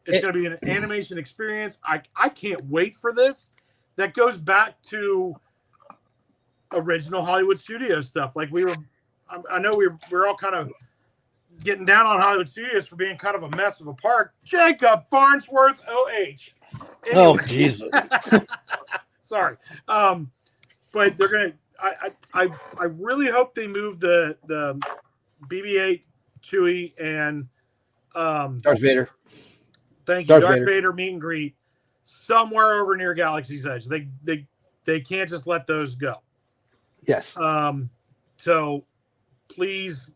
It's going to be an animation experience. I can't wait for this. That goes back to original Hollywood Studios stuff. Like I know we're all kind of getting down on Hollywood Studios for being kind of a mess of a park. Jacob Farnsworth, OH. Anyway. Oh, Jesus. Sorry. but they're gonna. I really hope they move the BB-8, Chewie, and Darth Vader. Thank you, Darth Vader meet and greet somewhere over near Galaxy's Edge. They can't just let those go. Yes. So please,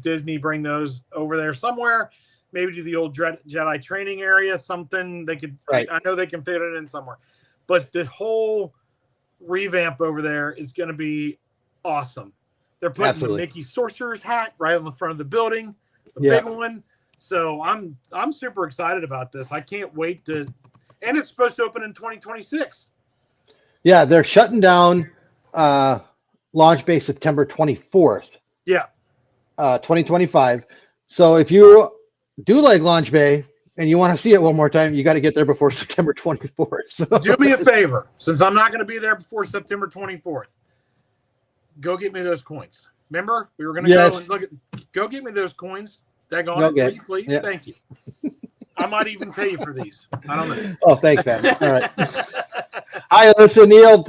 Disney, bring those over there somewhere. Maybe to the old Jedi training area, something they could. Right. I know they can fit it in somewhere, but the whole revamp over there is going to be awesome. They're putting the Mickey Sorcerer's hat right on the front of the building, the big one. So I'm super excited about this. I can't wait to, and it's supposed to open in 2026. Yeah, they're shutting down launch bay September 24th. Yeah. 2025. So if you do like launch bay and you want to see it one more time, you got to get there before September 24th. So do me a favor, since I'm not going to be there before September 24th. Go get me those coins. Remember, we were going to go and look at. Go get me those coins. Daggone it, please. Yeah. Thank you. I might even pay you for these. I don't know. Oh, thanks, man. All right. Hi, listen, Neil,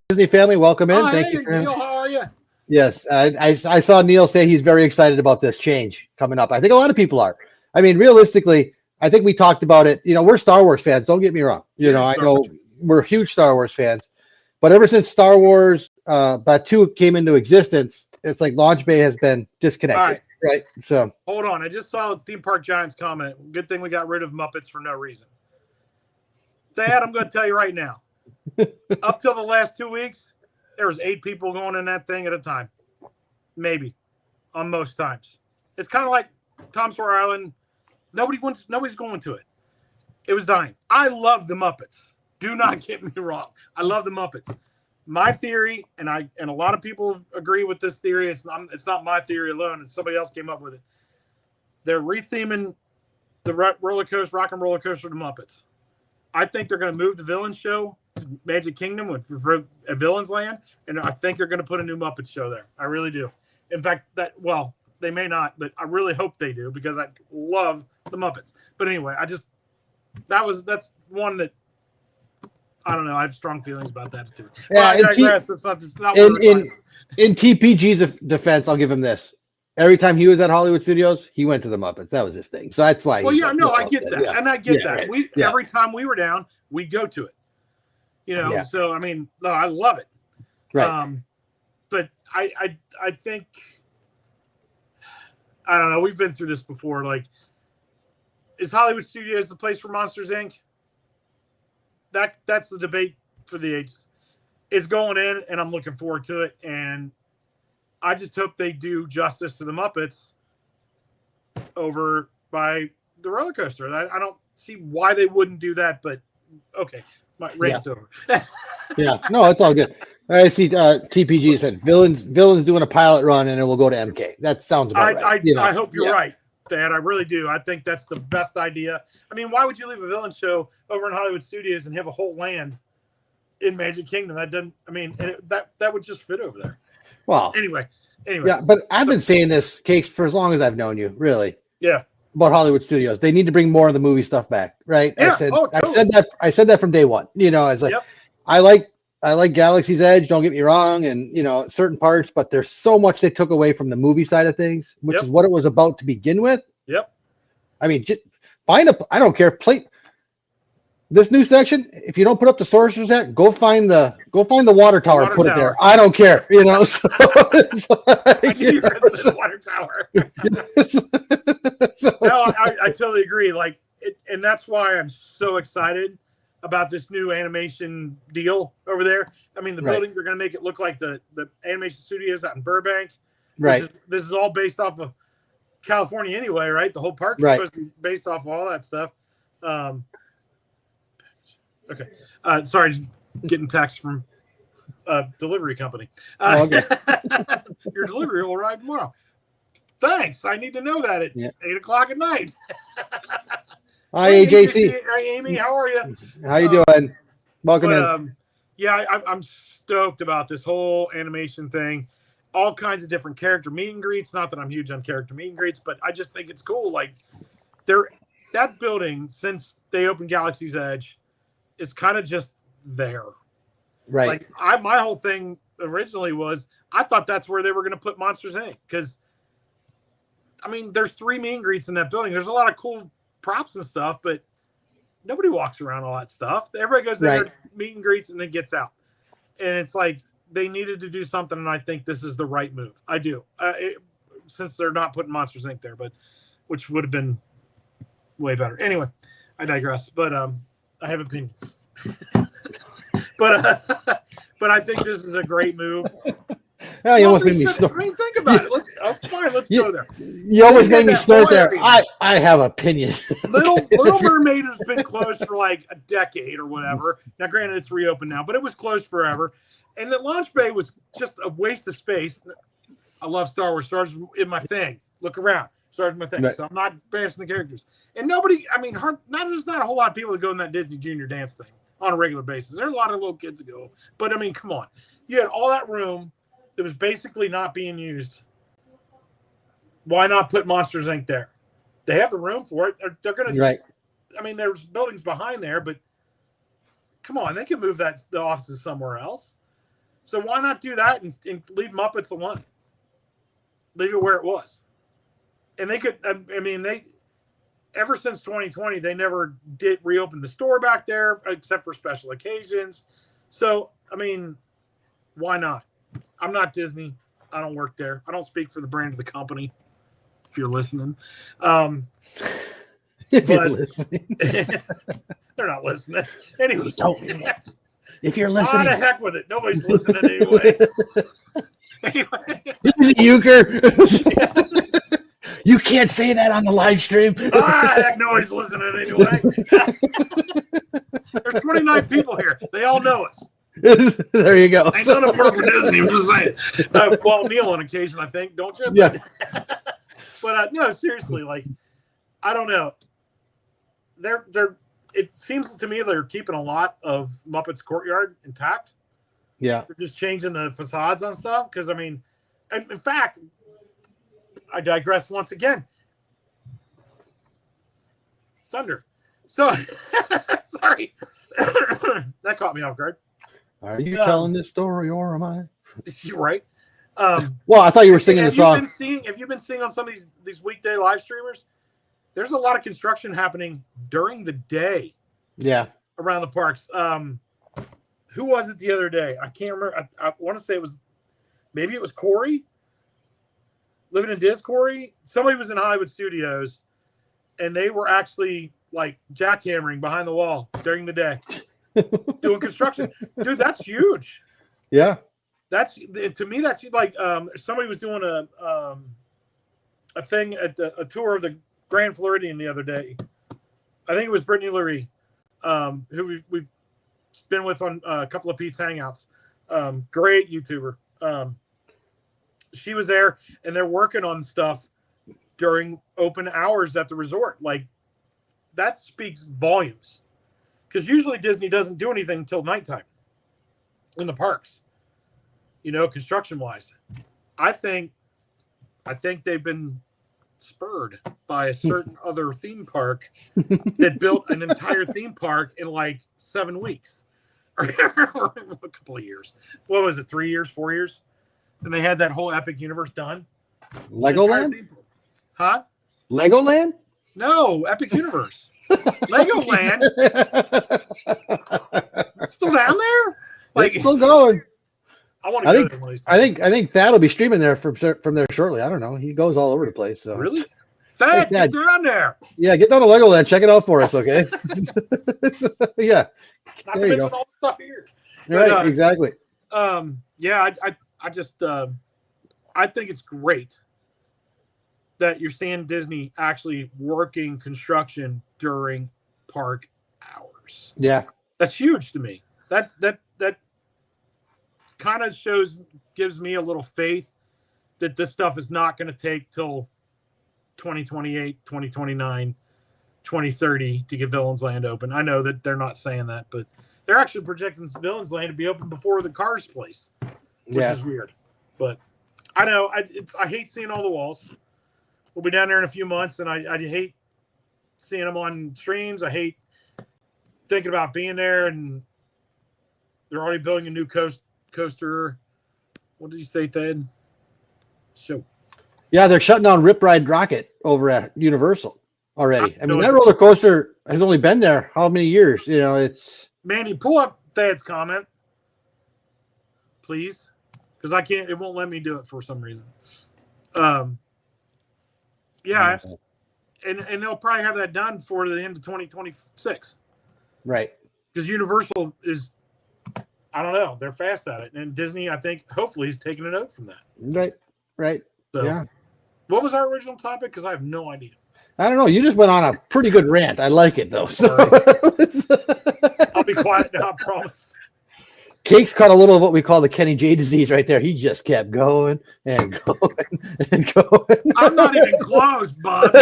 Disney family, welcome in. Thank you, Neil. How are you? Yes, I saw Neil say he's very excited about this change coming up. I think a lot of people are. I mean, realistically, I think we talked about it. You know, we're Star Wars fans. Don't get me wrong. You know, I know we're huge Star Wars fans. But ever since Star Wars Batu came into existence, it's like launch bay has been disconnected. Right. So hold on. I just saw Theme Park Giants comment. Good thing we got rid of Muppets for no reason. Dad, I'm going to tell you right now. Up till the last 2 weeks, there was 8 people going in that thing at a time. Maybe. On most times. It's kind of like Tom Sawyer Island. Nobody's going to it. It was dying. I love the Muppets. Do not get me wrong. I love the Muppets. My theory, and a lot of people agree with this theory. It's not my theory alone. And somebody else came up with it. They're retheming the rock and roller coaster to Muppets. I think they're going to move the villain show to Magic Kingdom with a Villain's Land, and I think they're going to put a new Muppet show there. I really do. In fact, they may not, but I really hope they do because I love the Muppets. But anyway, that's one that. I don't know. I have strong feelings about that too. Yeah, I digress. It's not in TPG's defense, I'll give him this. Every time he was at Hollywood Studios, he went to the Muppets. That was his thing. So that's why. Well, I get that, and I get that. Right. Every time we were down, we go to it. You know, so I mean, no, I love it. Right. But I think I don't know. We've been through this before. Like, is Hollywood Studios the place for Monsters Inc.? That's the debate for the ages. It's going in, and I'm looking forward to it. And I just hope they do justice to the Muppets over by the roller coaster. I don't see why they wouldn't do that, but okay, my rant's over. Yeah, no, it's all good. I see TPG said villains doing a pilot run, and it will go to MK. That sounds about right. I hope you're right, Dad. I really do. I think that's the best idea. I mean, why would you leave a villain show over in Hollywood Studios and have a whole land in Magic Kingdom? That doesn't. I mean, that would just fit over there. Well, anyway. Yeah, but I've been saying this, Case, for as long as I've known you, really. Yeah. About Hollywood Studios, they need to bring more of the movie stuff back, right? Yeah. Totally. I said that from day one. You know, I was like, I like Galaxy's Edge. Don't get me wrong, and certain parts, but there's so much they took away from the movie side of things, which is what it was about to begin with. Yep. I mean, I don't care. This new section. If you don't put up the Sorcerer's Hat, go find the water tower and put it there. I don't care. So it's like, the water tower. No, I totally agree. Like, and that's why I'm so excited about this new animation deal over there. I mean, the buildings are going to make it look like the animation studios out in Burbank. Right. This is all based off of California anyway, right? The whole park is supposed to be based off of all that stuff. Okay. Sorry, getting text from a delivery company. Okay. Your delivery will arrive tomorrow. Thanks. I need to know that at 8:00 at night. Hi, AJC. Hi, Amy. How are you? How you doing? Welcome in. I'm stoked about this whole animation thing. All kinds of different character meet and greets. Not that I'm huge on character meet and greets, but I just think it's cool. Like, that building, since they opened Galaxy's Edge, is kind of just there. Right. Like, my whole thing originally was I thought that's where they were going to put Monsters Inc. Because, I mean, there's 3 meet and greets in that building. There's a lot of cool props and stuff, but nobody walks around all that stuff. Everybody goes in there, meet and greets, and then gets out. And it's like they needed to do something, and I think this is the right move. I do. Since they're not putting Monsters Inc. there, but which would have been way better. Anyway, I digress. But I have opinions. but I think this is a great move. Yeah, you almost made me start. I mean, think about it. Let's go there. You almost made me start there. I have opinion. Little Mermaid has been closed for like a decade or whatever. Now, granted, it's reopened now, but it was closed forever. And the launch bay was just a waste of space. I love Star Wars. Star Wars is my thing. Look around. Star Wars is my thing. Right. So I'm not bashing the characters. And nobody, I mean, there's not a whole lot of people that go in that Disney Junior dance thing on a regular basis. There's a lot of little kids that go. But, I mean, come on. You had all that room that was basically not being used. Why not put Monsters Inc. there? They have the room for it. They're going to. Right. I mean, there's buildings behind there, but come on, they can move the offices somewhere else. So why not do that and leave Muppets alone? Leave it where it was. And they could. I mean, ever since 2020, they never did reopen the store back there except for special occasions. So I mean, why not? I'm not Disney. I don't work there. I don't speak for the brand of the company. If you're listening, you're listening. They're not listening anyway. If you're listening, the heck with it. Nobody's listening anyway. Anyway, euchre. You can't say that on the live stream. Heck, nobody's listening anyway. There's 29 people here. They all know us. There you go. Ain't none of them work for Disney. I'm just saying. Well, Neil on occasion, I think, don't you? Yeah. But no, seriously, like, I don't know. It seems to me they're keeping a lot of Muppets Courtyard intact. Yeah. They're just changing the facades on stuff. Because, I mean, and in fact, I digress once again. Thunder. So, sorry. That caught me off guard. Are you telling this story or am I? You're right. Well, I thought you were singing the song. Have you been seeing on some of these weekday live streamers? There's a lot of construction happening during the day. Yeah. Around the parks. Who was it the other day? I can't remember. I want to say it was Corey. Living in Diz Corey. Somebody was in Hollywood Studios, and they were actually like jackhammering behind the wall during the day. Doing construction. Dude, that's huge. Yeah. That's, to me, that's like somebody was doing a thing at a tour of the Grand Floridian the other day. I think it was Brittany Lurie, who we've been with on a couple of Pete's Hangouts. Great YouTuber. She was there, and they're working on stuff during open hours at the resort. Like, that speaks volumes. Because usually Disney doesn't do anything until nighttime in the parks, construction-wise. I think they've been spurred by a certain other theme park that built an entire theme park in like 7 weeks or a couple of years. What was it, 3 years, 4 years? And they had that whole Epic Universe done. Legoland? Huh? Legoland? No, Epic Universe. Legoland. It's still down there? Like, it's still going. I want to go there one of these times. I think Thad will be streaming there from there shortly. I don't know. He goes all over the place. So. Really? Thad, get down there. Yeah, get down to Legoland. Check it out for us, okay? Yeah. Not to mention all the stuff here. Right, exactly. Yeah, I just I think it's great that you're seeing Disney actually working construction during park hours. Yeah. That's huge to me. That kind of gives me a little faith that this stuff is not going to take till 2028, 2029, 2030 to get Villains Land open. I know that they're not saying that, but they're actually projecting Villains Land to be open before the Cars place, which is weird. But I know I hate seeing all the walls. We'll be down there in a few months, and I hate seeing them on streams. I hate thinking about being there, and they're already building a new coaster. What did you say, Ted? Show. Yeah, they're shutting down Rip Ride Rocket over at Universal already. I mean, know that roller coaster has only been there how many years? You know, it's. Mandy, pull up Thad's comment, please, because I can't. It won't let me do it for some reason. Yeah, and they'll probably have that done for the end of 2026. Right. Because Universal is, I don't know, they're fast at it, and Disney, I think, hopefully, is taking a note from that. Right. Right. So, yeah. What was our original topic? Because I have no idea. I don't know. You just went on a pretty good rant. I like it though. So. I'll be quiet now. I promise. Cake's caught a little of what we call the Kenny J disease right there. He just kept going and going and going. I'm not even close, bud.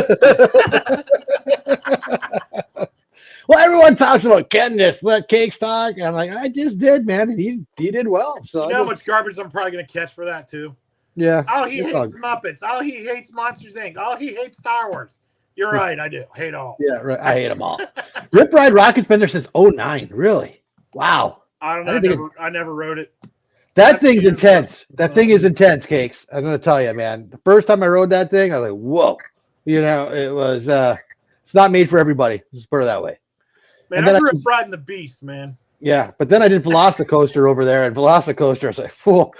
Well, everyone talks about Ken. Just let Cakes talk. I'm like, I just did, man. He did well. So you know how much garbage I'm probably going to catch for that too. Yeah. Oh, he hates Muppets. Oh, he hates Monsters Inc. Oh, he hates Star Wars. You're right. I do. Hate all. Yeah, right. I hate them all. Rip Ride Rocket's been there since 2009. Really? Wow. I don't know. I never wrote it. That thing's intense. That thing is intense, Cakes. I'm going to tell you, man. The first time I rode that thing, I was like, whoa. You know, it was, it's not made for everybody. Let's put it that way. Man, I grew up riding the Beast, man. Yeah, but then I did Velocicoaster over there, and Velocicoaster, I was like, fool.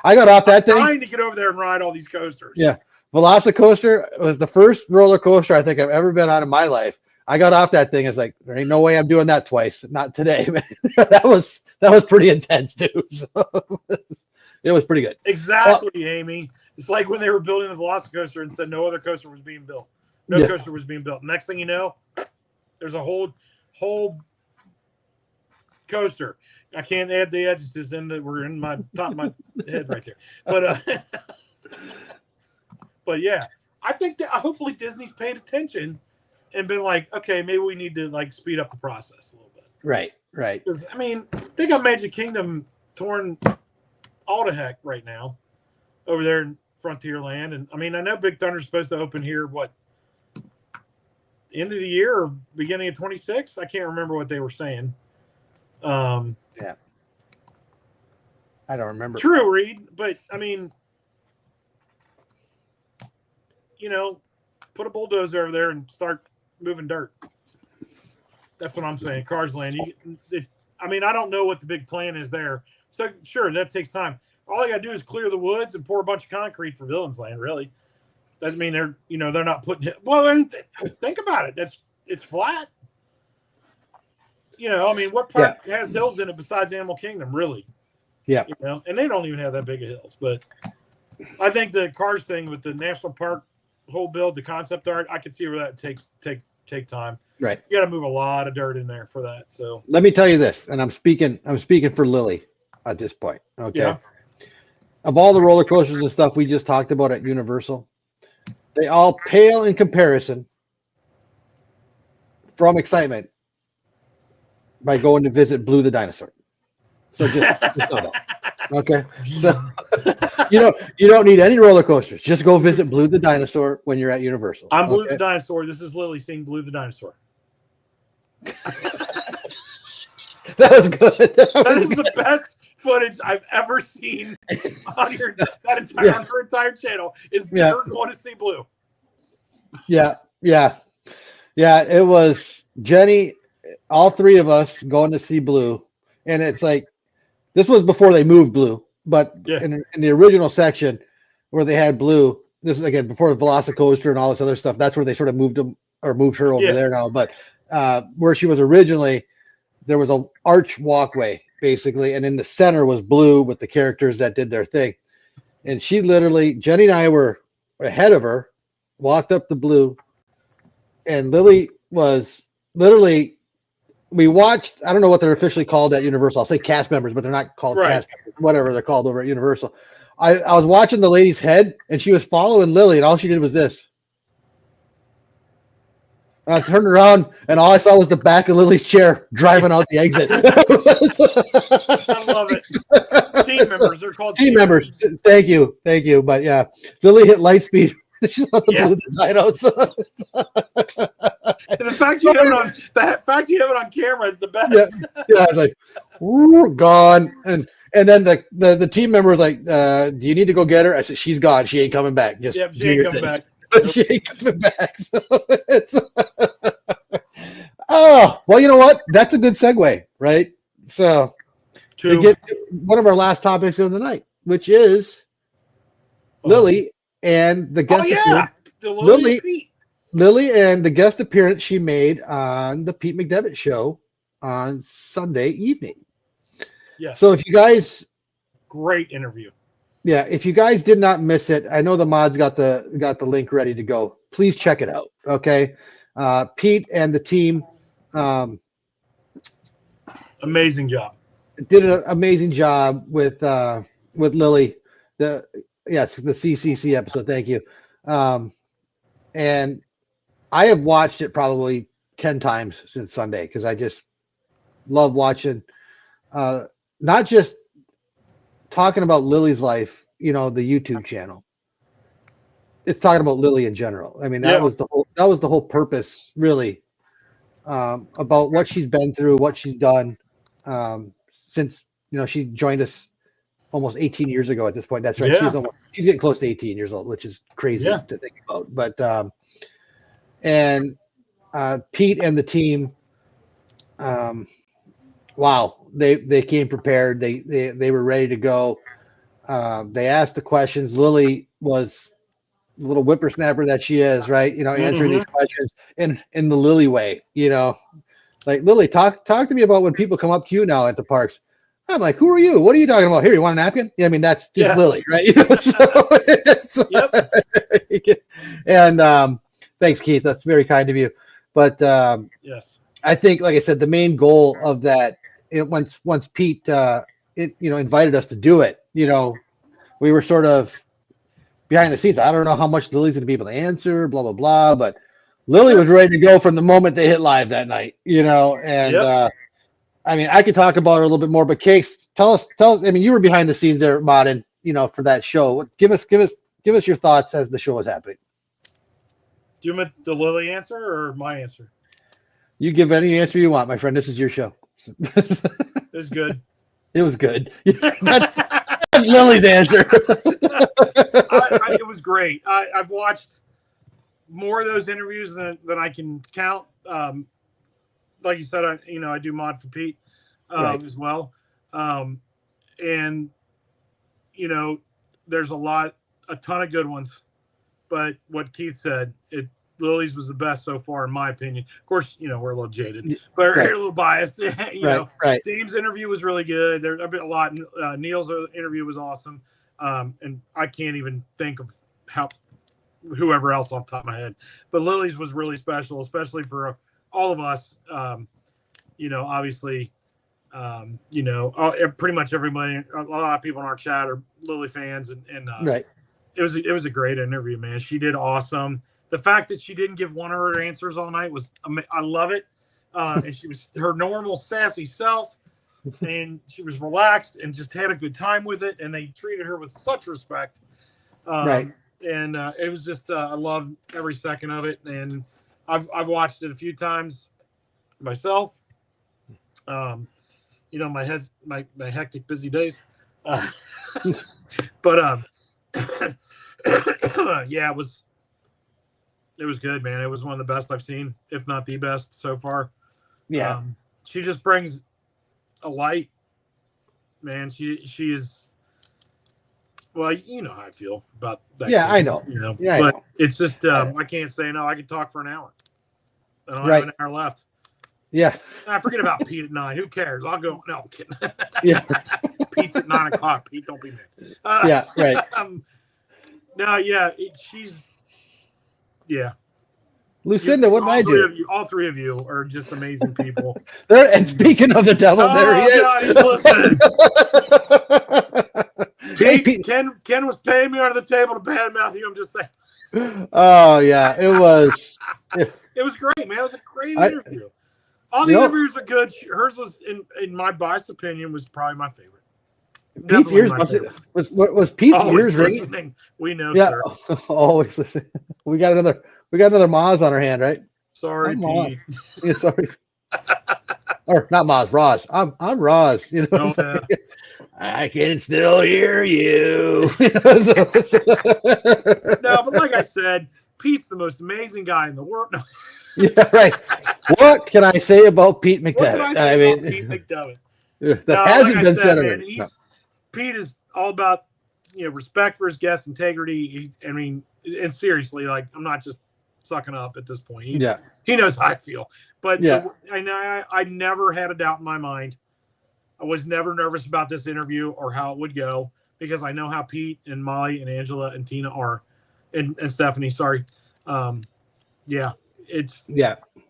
I got off that thing. I'm trying to get over there and ride all these coasters. Yeah. Velocicoaster was the first roller coaster I think I've ever been on in my life. I got off that thing. It's like, there ain't no way I'm doing that twice. Not today, man. that was pretty intense too. So it was pretty good. Exactly, Amy. It's like when they were building the Velocicoaster and said no other coaster was being built. No coaster was being built. Next thing you know, there's a whole coaster. I can't add the adjectives in that were in my top of my head right there. But yeah, I think that hopefully Disney's paid attention and been like, okay, maybe we need to like speed up the process a little bit. Right. Because I mean, they got Magic Kingdom torn all to heck right now over there in Frontierland, and I mean, I know Big Thunder's supposed to open here end of the year or beginning of 26. I can't remember what they were saying. Yeah. I don't remember. True, Reed, but I mean, you know, put a bulldozer over there and start moving dirt. That's what I'm saying. Cars Land. I mean, I don't know what the big plan is there. So sure, that takes time. All they got to do is clear the woods and pour a bunch of concrete for Villains Land. Really, that mean they're not putting it. Well, then think about it. It's flat. You know, I mean, what park has hills in it besides Animal Kingdom? Really? Yeah. You know, and they don't even have that big of hills. But I think the Cars thing with the national park whole build, the concept art, I could see where that take time. Right. You got to move a lot of dirt in there for that. So let me tell you this, and I'm speaking for Lily at this point. Okay. Yeah. Of all the roller coasters and stuff we just talked about at Universal, they all pale in comparison from excitement by going to visit Blue the dinosaur. So just know that. Okay. So you don't need any roller coasters. Just go visit Blue the dinosaur when you're at Universal. I'm Blue the dinosaur. This is Lily seeing Blue the dinosaur. That was good. That is the best footage I've ever seen on her entire channel. Is her going to see Blue? Yeah. It was Jenny, all three of us going to see Blue, and it's like this was before they moved Blue, but in the original section where they had Blue, this is again before the Velocicoaster and all this other stuff. That's where they sort of moved her over there now. But where she was originally, there was a arch walkway basically, and in the center was Blue with the characters that did their thing. And she literally, Jenny and I were ahead of her, walked up the Blue, and Lily was literally. We watched, I don't know what they're officially called at Universal. I'll say cast members, but they're not called cast members, whatever they're called over at Universal. I was watching the lady's head, and she was following Lily, and all she did was this. And I turned around, and all I saw was the back of Lily's chair driving out the exit. I love it. Team members. They're called team members. Thank you. But yeah, Lily hit light speed. She's on the Blue the dinos. And the fact you have it on camera is the best. Yeah, it's like, ooh, gone. And And then the team member was like, "Do you need to go get her?" I said, "She's gone. She ain't coming back. Just Yep, she do ain't your coming thing." back. She ain't coming back. So it's oh well, you know what? That's a good segue, right? So to Two. get to one of our last topics of the night, which is Lily and the Oh guest yeah, appearance. the Lily and Lily, Pete. Lily and the guest appearance she made on the Pete McDevitt show on Sunday evening. Yes. So if you guys, Great interview. yeah, if you guys did not miss it, I know the mods got the link ready to go. Please check it out. Okay, Pete and the team Amazing job. did an amazing job with Lily. The yes, the CCC episode. Thank you. And I have watched it probably 10 times since Sunday because I just love watching. Not just talking about Lily's life, the YouTube channel. It's talking about Lily in general. I mean, that Yeah. was the whole purpose, really, about what she's been through, what she's done since she joined us almost 18 years ago at this point. That's right. Yeah. She's getting close to 18 years old, which is crazy Yeah. to think about. But and Pete and the team, wow, they came prepared. They were ready to go. They asked the questions. Lily was the little whippersnapper that she is, right? Answering these questions in the Lily way. Like, Lily, talk to me about when people come up to you now at the parks. I'm like, who are you? What are you talking about? Here, you want a napkin? Yeah, I mean, that's just Lily, right? Yep. And thanks, Keith. That's very kind of you. But yes, I think, like I said, the main goal of that, once Pete, invited us to do it, we were sort of behind the scenes. I don't know how much Lily's going to be able to answer, blah, blah, blah. But Lily was ready to go from the moment they hit live that night, and I mean, I could talk about her a little bit more, but Cakes, tell us. I mean, you were behind the scenes there, Modern, for that show. Give us your thoughts as the show was happening. Do you want the Lily answer or my answer? You give any answer you want, my friend. This is your show. It was good. It was good. That's Lily's answer. It was great. I've watched more of those interviews than I can count. Like you said, I do mod for Pete as well. And, there's a ton of good ones. But what Keith said, Lily's was the best so far, in my opinion. Of course, we're a little jaded, but we're a little biased. Right. Dame's interview was really good. There's been a lot. Neil's interview was awesome. And I can't even think of whoever else off the top of my head. But Lily's was really special, especially for all of us. Obviously, pretty much everybody, a lot of people in our chat are Lily fans, and right. It was a great interview, man. She did awesome. The fact that she didn't give one of her answers all night I love it. And she was her normal sassy self, and she was relaxed and just had a good time with it. And they treated her with such respect. Right. And it was just I loved every second of it. And I've watched it a few times myself. My hectic busy days. But yeah, it was good, man. It was one of the best I've seen, if not the best so far. Yeah. She just brings a light, man. She is, well, you know how I feel about that. Yeah, kid, I know. Yeah, but I know. It's just, I can't say no. I could talk for an hour. I don't have an hour left. Yeah. I forget about Pete at 9. Who cares? I'll go. No, I'm kidding. Yeah. Pete's at 9 o'clock. Pete, don't be mad. Yeah, right. No, yeah, she's, yeah. Lucinda, what did I do? All three of you are just amazing people. And speaking of the devil, there he is. God, he's listening. Pete, Ken was paying me under the table to badmouth you. I'm just saying. Oh yeah, it was. It was great, man. It was a great interview. All the interviews are good. Hers was, in my biased opinion, was probably my favorite. Pete's ears was Pete's ears ringing. We know, yeah, sir. Always listen. We got another Maz on our hand, right? Sorry, Pete. Yeah, sorry. Or not Maz, Roz. I'm Roz. I can still hear you. No, but like I said, Pete's the most amazing guy in the world. No. Yeah, right. What can I say about Pete McDevitt? What can I say about Pete McDevitt? That hasn't like been I said, said man, already. No. Pete is all about respect for his guests, integrity. And seriously, like I'm not just sucking up at this point. He knows how I feel. But I never had a doubt in my mind. I was never nervous about this interview or how it would go because I know how Pete and Molly and Angela and Tina are, and Stephanie. Sorry, I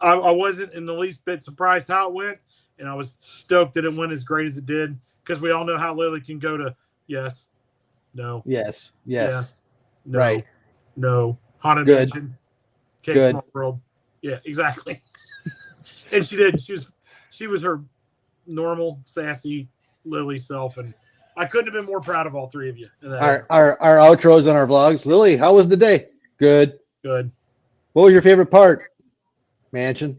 wasn't in the least bit surprised how it went, and I was stoked that it went as great as it did because we all know how Lily can go to yes, no, yes, no, right, no, Haunted good, Mansion, Cake good, Small World, yeah, exactly, and she did. She was her normal, sassy Lily self, and I couldn't have been more proud of all three of you. Our outros on our vlogs. Lily, how was the day? Good. Good. What was your favorite part? Mansion.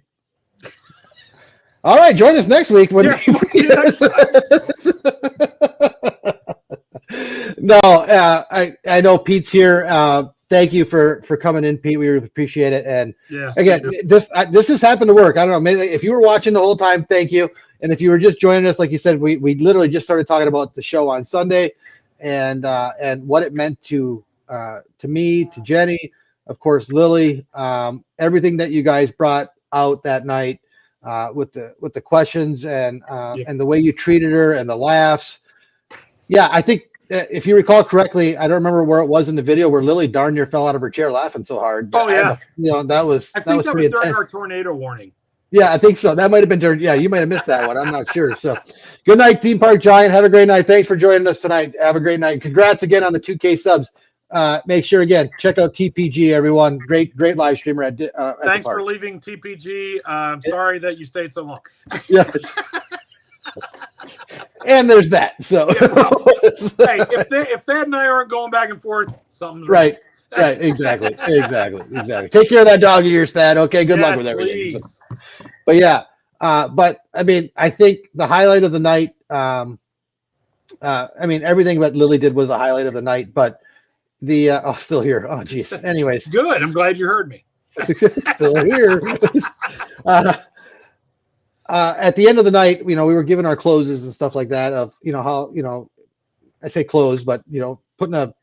All right, join us next week when No, I know Pete's here. Thank you for coming in, Pete. We really appreciate it. And again, this has happened to work. I don't know. Maybe if you were watching the whole time, thank you. And if you were just joining us, like you said, we literally just started talking about the show on Sunday, and what it meant to me, to Jenny, of course, Lily, everything that you guys brought out that night with the questions and the way you treated her and the laughs. Yeah, I think if you recall correctly, I don't remember where it was in the video where Lily darn near fell out of her chair laughing so hard. Oh yeah, that was. I think that was during our tornado warning. Yeah, I think so. That might have been during. Yeah, you might have missed that one. I'm not sure. So, good night, Theme Park Giant. Have a great night. Thanks for joining us tonight. Have a great night. Congrats again on the 2K subs. Make sure again check out TPG, everyone. Great live streamer at Thanks for leaving TPG. I'm sorry that you stayed so long. Yes. And there's that. So, hey, if Thad and I aren't going back and forth, something's right. Right, exactly. Take care of that dog of yours, Thad. Okay, good luck with everything. So, but yeah, but I mean, I think the highlight of the night. I mean, everything that Lily did was the highlight of the night. But the still here. Oh, geez. Anyways, good. I'm glad you heard me. Still here. At the end of the night, we were given our closes and stuff like that. Of how I say close, but put a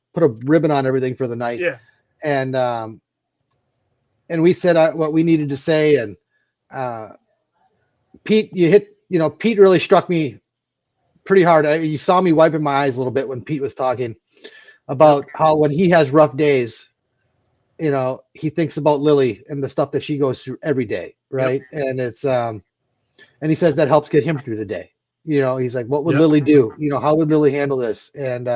ribbon on everything for the night. Yeah. And we said what we needed to say. And Pete, Pete really struck me pretty hard. You saw me wiping my eyes a little bit when Pete was talking about how when he has rough days, he thinks about Lily and the stuff that she goes through every day. Right. Yep. And it's, and he says that helps get him through the day. He's like, what would Lily do? How would Lily handle this? And,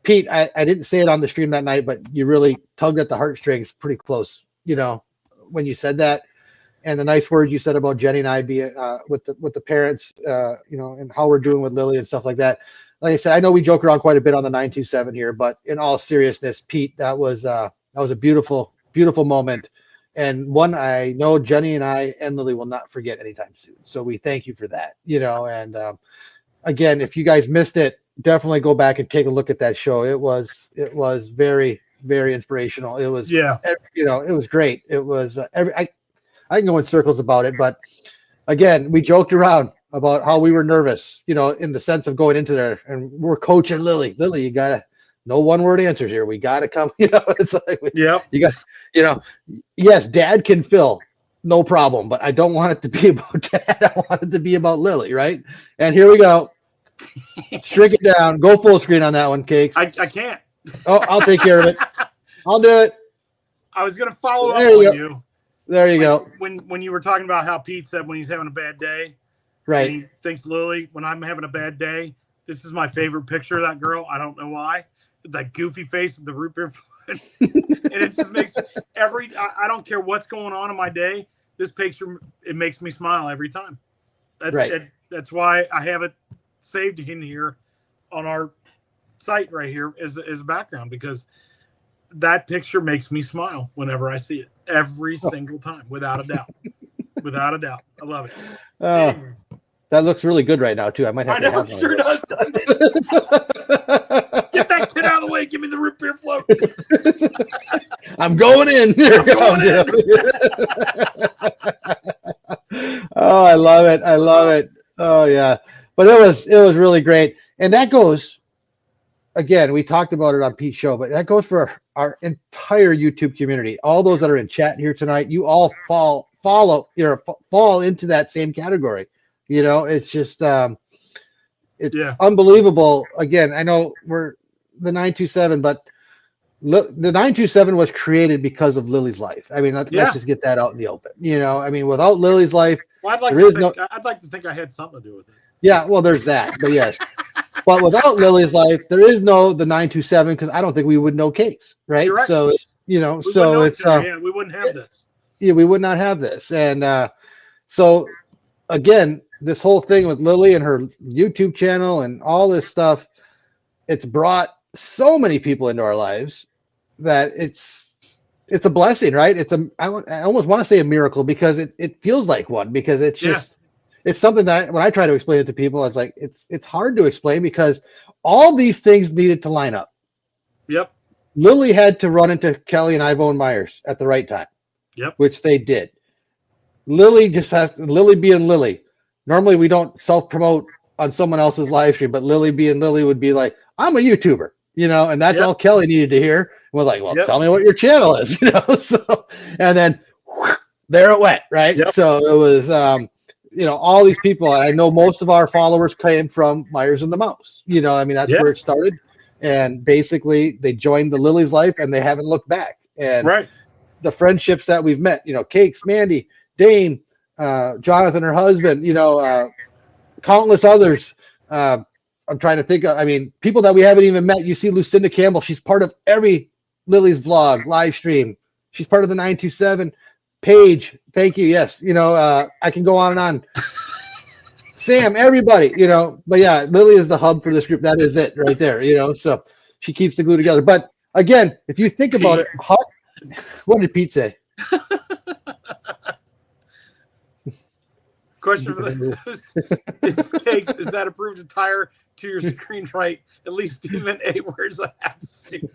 Pete, I didn't say it on the stream that night, but you really tugged at the heartstrings pretty close, when you said that. And the nice words you said about Jenny and I being with the parents, and how we're doing with Lily and stuff like that. Like I said, I know we joke around quite a bit on the 927 here, but in all seriousness, Pete, that was a beautiful, beautiful moment. And one I know Jenny and I and Lily will not forget anytime soon. So we thank you for that, and again, if you guys missed it, definitely go back and take a look at that show. It was very, very inspirational. It was, it was great. It was I can go in circles about it, but again, we joked around about how we were nervous, in the sense of going into there, and we're coaching Lily. Lily, you gotta no one word answers here. We gotta come, it's like, you got, yes, Dad can fill, no problem, but I don't want it to be about Dad. I want it to be about Lily, right? And here we go. Shrink it down. Go full screen on that one, Cakes. I can't. Oh, I'll take care of it. I'll do it. I was going to follow up on you. There you go. When you were talking about how Pete said when he's having a bad day, right? He thinks Lily. When I'm having a bad day, this is my favorite picture of that girl. I don't know why. That goofy face with the root beer foot, and it just makes I don't care what's going on in my day. This picture, it makes me smile every time. That's right. That's why I have it saved in here on our site right here as a background, because that picture makes me smile whenever I see it every single time, without a doubt. Without a doubt. I love it. Anyway. That looks really good right now too. I might have to have it sure does. Get that kid out of the way. Give me the root beer float. I'm going in. There Oh, I love it. I love it. Oh yeah. But it was really great. And that goes, again, we talked about it on Pete's show, but that goes for our entire YouTube community. All those that are in chat here tonight, you all fall into that same category. You know, it's just it's unbelievable. Again, I know we're the 927, but the 927 was created because of Lily's life. I mean, let's just get that out in the open. You know, I mean, without Lily's life, well, I'd like to think I had something to do with it. Yeah, well, there's that, but yes. But without Lily's life, there is the 927 because I don't think we would know Cakes, right? You're right. So you know, we we wouldn't have this. Yeah, we would not have this, and so again, this whole thing with Lily and her YouTube channel and all this stuff, it's brought so many people into our lives that it's a blessing, right? I almost want to say a miracle because it feels like one because it's just it's something that when I try to explain it to people, it's like it's hard to explain because all these things needed to line up. Yep. Lily had to run into Kelly and Ivone Myers at the right time. Yep. Which they did. Lily being Lily. Normally we don't self-promote on someone else's live stream, but Lily being Lily would be like, I'm a YouTuber, you know, and that's all Kelly needed to hear. We're like, well, tell me what your channel is, you know. So and then there it went, right? Yep. So it was you know, all these people. I know most of our followers came from Myers and the Mouse. You know, I mean, that's where it started. And basically they joined the Lily's life and they haven't looked back. And the friendships that we've met, you know, Cakes, Mandy, Dane, Jonathan, her husband, you know, countless others. I'm trying to think of, I mean, people that we haven't even met. You see Lucinda Campbell. She's part of every Lily's vlog, live stream. She's part of the 927. Paige, thank you. Yes, you know, I can go on and on. Sam, everybody, you know, but yeah, Lily is the hub for this group. That is it right there, you know, so she keeps the glue together. But again, if you think about it, what did Pete say? Question for the Cakes, is that approved attire to your screen right? At least Stephen A wears a half suit.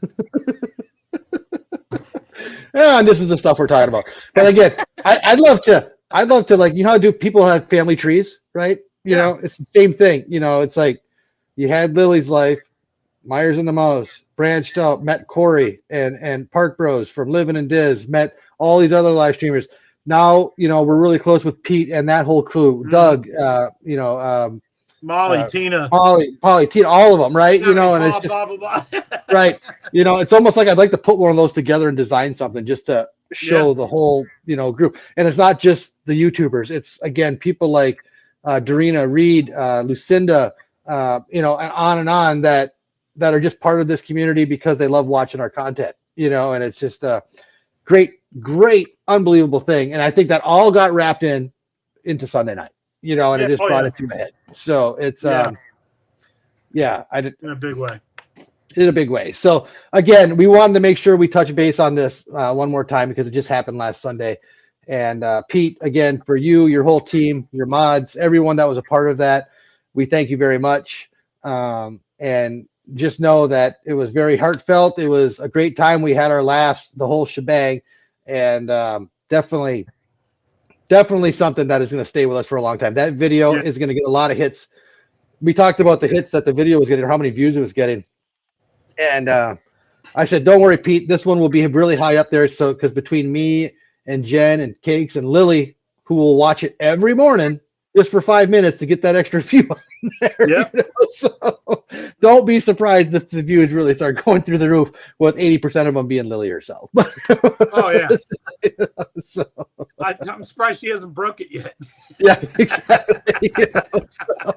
Yeah, and this is the stuff we're talking about. But again, I'd love to like, you know how do people have family trees, right? You know, it's the same thing. You know, it's like you had Lily's life, Myers and the Mouse, branched out, met Corey and Park Bros from Living in Diz, met all these other live streamers. Now, you know, we're really close with Pete and that whole crew. Doug, you know, Molly, Tina, Polly, Tina, all of them, right? You know, and it's just blah, blah, blah. right. You know, it's almost like I'd like to put one of those together and design something just to show the whole, you know, group. And it's not just the YouTubers. It's again people like Dorina, Reed, Lucinda, you know, and on that are just part of this community because they love watching our content. You know, and it's just a great, unbelievable thing. And I think that all got wrapped into Sunday night. You know, and it just brought it to a head. So it's I did in a big way. In a big way. So again, we wanted to make sure we touch base on this one more time because it just happened last Sunday. And Pete, again, for you, your whole team, your mods, everyone that was a part of that, we thank you very much. And just know that it was very heartfelt. It was a great time. We had our laughs, the whole shebang, and definitely something that is going to stay with us for a long time. That video is going to get a lot of hits. We talked about the hits that the video was getting, or how many views it was getting. And I said, don't worry, Pete, this one will be really high up there. So, because between me and Jen and Cakes and Lily, who will watch it every morning just for 5 minutes to get that extra view on there. Yeah. You know? So don't be surprised if the views really start going through the roof with 80% of them being Lily herself. Oh, yeah. You know, so. I'm surprised she hasn't broke it yet. Yeah, exactly. You know, so.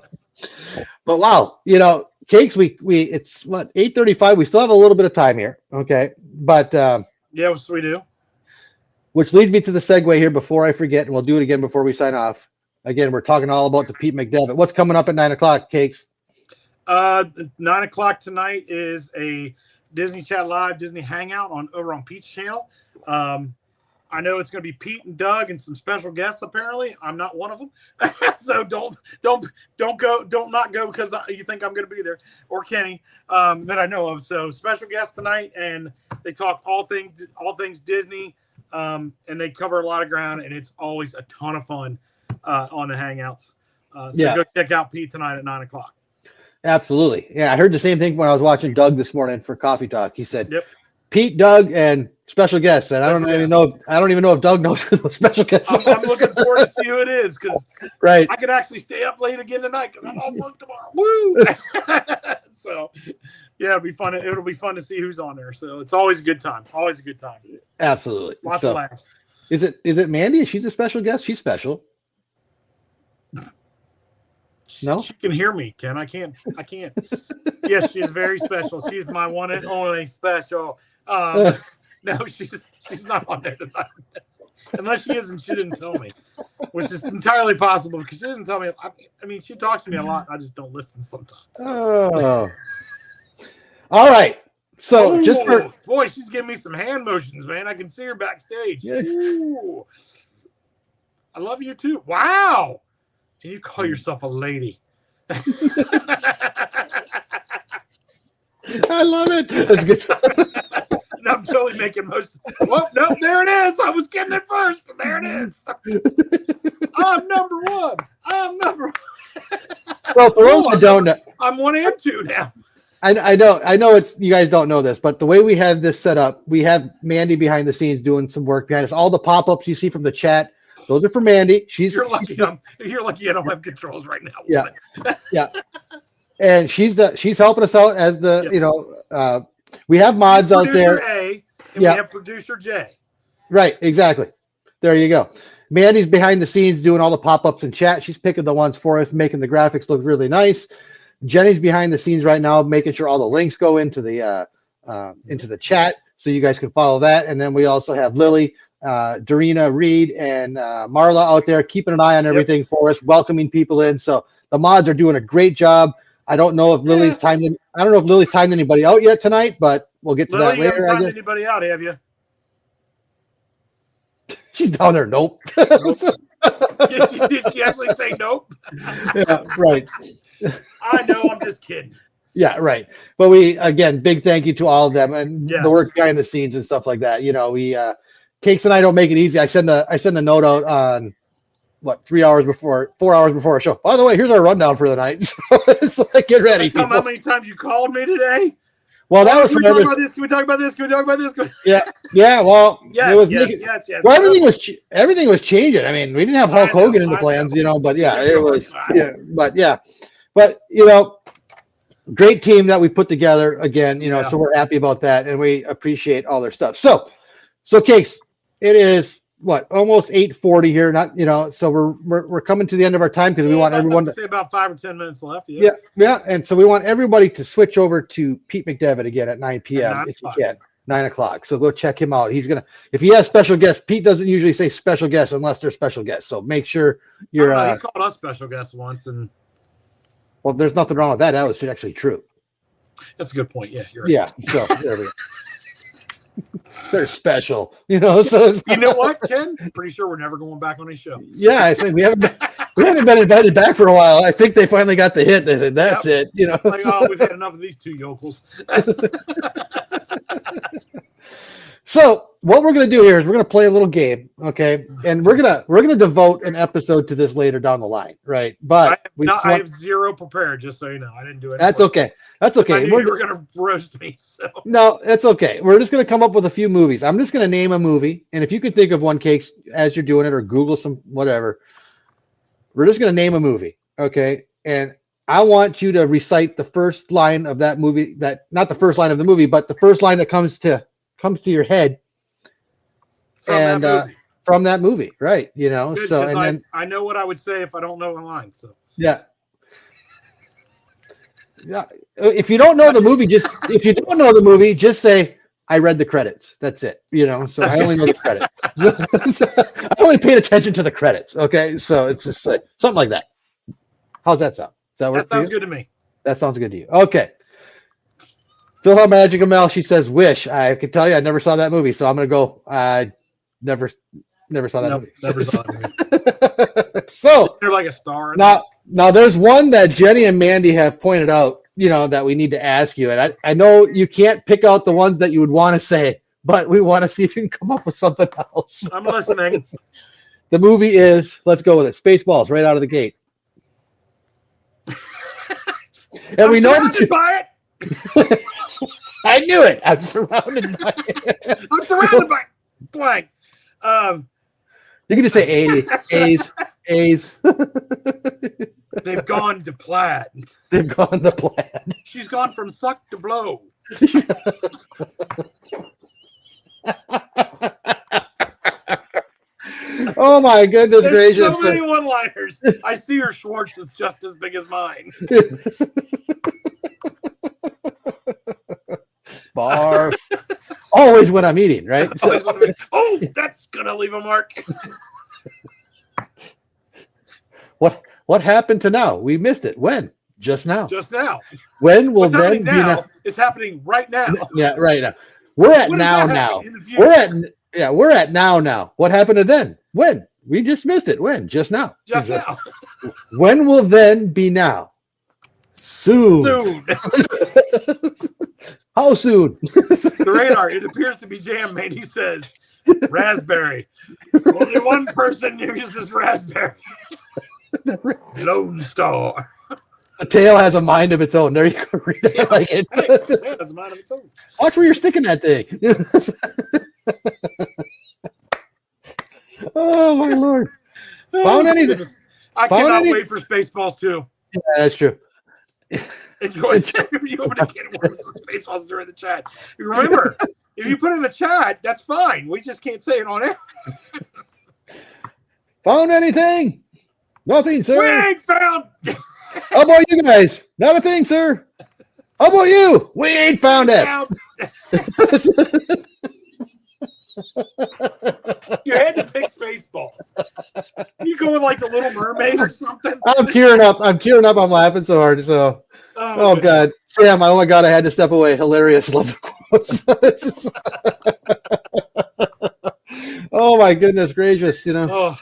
But wow, you know, Cakes, we it's what, 8:35. We still have a little bit of time here. Okay. But yes, we do. Which leads me to the segue here before I forget, and we'll do it again before we sign off. Again, we're talking all about the Pete McDevitt. What's coming up at 9 o'clock, Cakes? 9 o'clock tonight is a Disney Chat Live Disney Hangout over on Pete's channel. I know it's going to be Pete and Doug and some special guests. Apparently, I'm not one of them, so don't not go because you think I'm going to be there, or Kenny that I know of. So special guests tonight, and they talk all things Disney, and they cover a lot of ground, and it's always a ton of fun on the Hangouts. Go check out Pete tonight at 9:00. Absolutely, yeah. I heard the same thing when I was watching Doug this morning for Coffee Talk. He said, "Yep, Pete, Doug, and special guests." And I don't even know if Doug knows who the special guests are. I'm looking forward to see who it is because right, I could actually stay up late again tonight because I'm off work tomorrow. Woo! So yeah, it'll be fun. It'll be fun to see who's on there. So it's always a good time. Always a good time. Absolutely, lots of laughs. Is it Mandy? She's a special guest. She's special. No, she can hear me, Ken. I can't. Yes, she is very special. She's my one and only special. No, she's not on there tonight. Unless she is and she didn't tell me, which is entirely possible because she didn't tell me. I mean, she talks to me a lot. I just don't listen sometimes. Oh. All right. So boy, she's giving me some hand motions, man. I can see her backstage. Yeah. Ooh. I love you too. Wow. And you call yourself a lady. I love it. That's good. And I'm totally making most. Well, no, there it is. I was getting it first. There it is. I'm number one. Well, for those that don't know, I'm 1 and 2 now. I know it's you guys don't know this, but the way we have this set up, we have Mandy behind the scenes doing some work behind us. All the pop-ups you see from the chat, those are for Mandy. You're lucky I don't have controls right now. Yeah. Yeah. And she's helping us out as the we have mods out there. A, and we have producer J. Right, exactly. There you go. Mandy's behind the scenes doing all the pop-ups and chat. She's picking the ones for us, making the graphics look really nice. Jenny's behind the scenes right now, making sure all the links go into the chat so you guys can follow that. And then we also have Lily, Dorina, Reed, and Marla out there keeping an eye on everything for us, welcoming people in. So the mods are doing a great job. I don't know if Lily's timed anybody out yet tonight, but we'll get to that later. You haven't timed anybody out, have you? She's down there. Nope. Did she actually say nope? Yeah, right. I know. I'm just kidding. Yeah, right. But big thank you to all of them and the work behind the scenes and stuff like that. Cakes and I don't make it easy. I send a note out on 4 hours before our show. By the way, here's our rundown for the night. So it's like, get ready. Tell me how many times you called me today. Well, that was Can we talk about this? Can we talk about this? Can we talk about this? Yeah. Well, yes, it was yes. Well, everything was changing. I mean, we didn't have Hulk Hogan in the plans, but it was. But great team that we put together again. So we're happy about that, and we appreciate all their stuff. So Cakes, it is almost 8:40 here. So we're coming to the end of our time because we want everyone to say about 5 or 10 minutes left. Yeah. And so we want everybody to switch over to Pete McDevitt again at 9 p.m. if you can. 9:00. So go check him out. If he has special guests, Pete doesn't usually say special guests unless they're special guests. So make sure you're. He called us special guests once, and well, there's nothing wrong with that. That was actually true. That's a good point. Yeah, you're right. Yeah. So there we go. They're special, So you know what, Ken? Pretty sure we're never going back on his show. Yeah, I think we haven't been invited back for a while. I think they finally got the hit. They said that's it. Like, we've had enough of these two yokels. So what we're gonna do here is we're gonna play a little game, okay? And we're gonna devote an episode to this later down the line, right? But I have zero prepared, just so you know. I didn't do it. That's okay. That's okay. I knew you were gonna roast me. So. No, that's okay. We're just gonna come up with a few movies. I'm just gonna name a movie, and if you could think of one, Cakes, as you're doing it, or Google some whatever. We're just gonna name a movie, okay? And I want you to recite the first line of that movie. Not the first line of the movie, but the first line that comes to your head from that movie, right? Good, so and then I know what I would say if I don't know the line. So yeah. If you don't know the movie, just say I read the credits. That's it. So I only know the credits. I only paid attention to the credits. Okay, so it's just like something like that. How's that sound? That sounds good to me. That sounds good to you. Okay. Philharmagic Mel, she says Wish. I can tell you I never saw that movie, so I'm gonna go Never saw that Nope, movie. never saw it. So They're like a star. now there's one that Jenny and Mandy have pointed out, that we need to ask you. And I know you can't pick out the ones that you would want to say, but we want to see if you can come up with something else. I'm listening. The movie is, let's go with it, Spaceballs, right out of the gate. And we know that by it. I knew it. I'm surrounded by it. I'm surrounded by blank. You can just say A's. They've gone to plaid. They've gone to plaid. She's gone from suck to blow. Oh my goodness gracious! So many one-liners. I see her Schwartz is just as big as mine. Barf. Always when I'm eating, right? Oh, that's gonna leave a mark. What happened to now? We missed it. When? Just now. Just now. When will What's then happening be now? now? It's happening right now. Yeah, right now. We're at now. We're at now. What happened to then? When? We just missed it. When? Just now. Just now. When will then be now? Soon. How soon? The radar, it appears to be jam, mate. He says, raspberry. Only one person uses raspberry. Lone Star. The tail has a mind of its own. There you go. Read it. Yeah, like it. It has a mind of its own. Watch where you're sticking that thing. Oh my Lord! Found anything? I cannot wait for Spaceballs 2. Yeah, that's true. Enjoy. You open a can of worms with Spaceballs during the chat. Remember, if you put it in the chat, that's fine. We just can't say it on air. Found anything? Nothing, sir. We ain't found. How about you guys? Not a thing, sir. How about you? We ain't found it. You had to pick Spaceballs. You go with like the Little Mermaid or something. I'm tearing up. I'm laughing so hard. So, oh God, Sam. Oh my God, I had to step away. Hilarious. Love the quotes. Oh my goodness gracious! Yeah,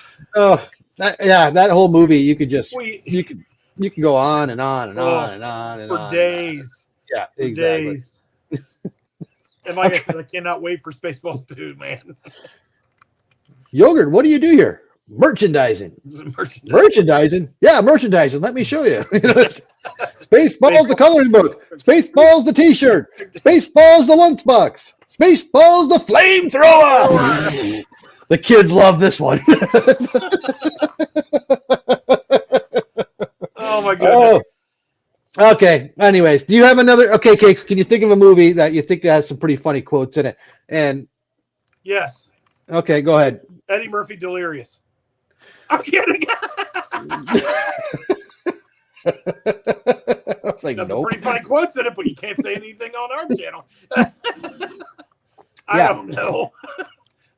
that whole movie. You could just you can go on and on and on and on and for on days. Yeah, exactly. Days. And like I said, I cannot wait for Spaceballs 2, man. Yogurt, what do you do here? Merchandising. Merchandising? Yeah, merchandising. Let me show you. Spaceballs, the coloring book. Spaceballs, the t-shirt. Spaceballs, the lunchbox. Spaceballs, the flamethrower. The kids love this one. Oh, my goodness. Okay. Anyways, do you have another? Okay, Cakes, can you think of a movie that you think has some pretty funny quotes in it? And yes. Okay, go ahead. Eddie Murphy, Delirious. I'm kidding. That's some pretty funny quotes in it, but you can't say anything on our channel. I don't know.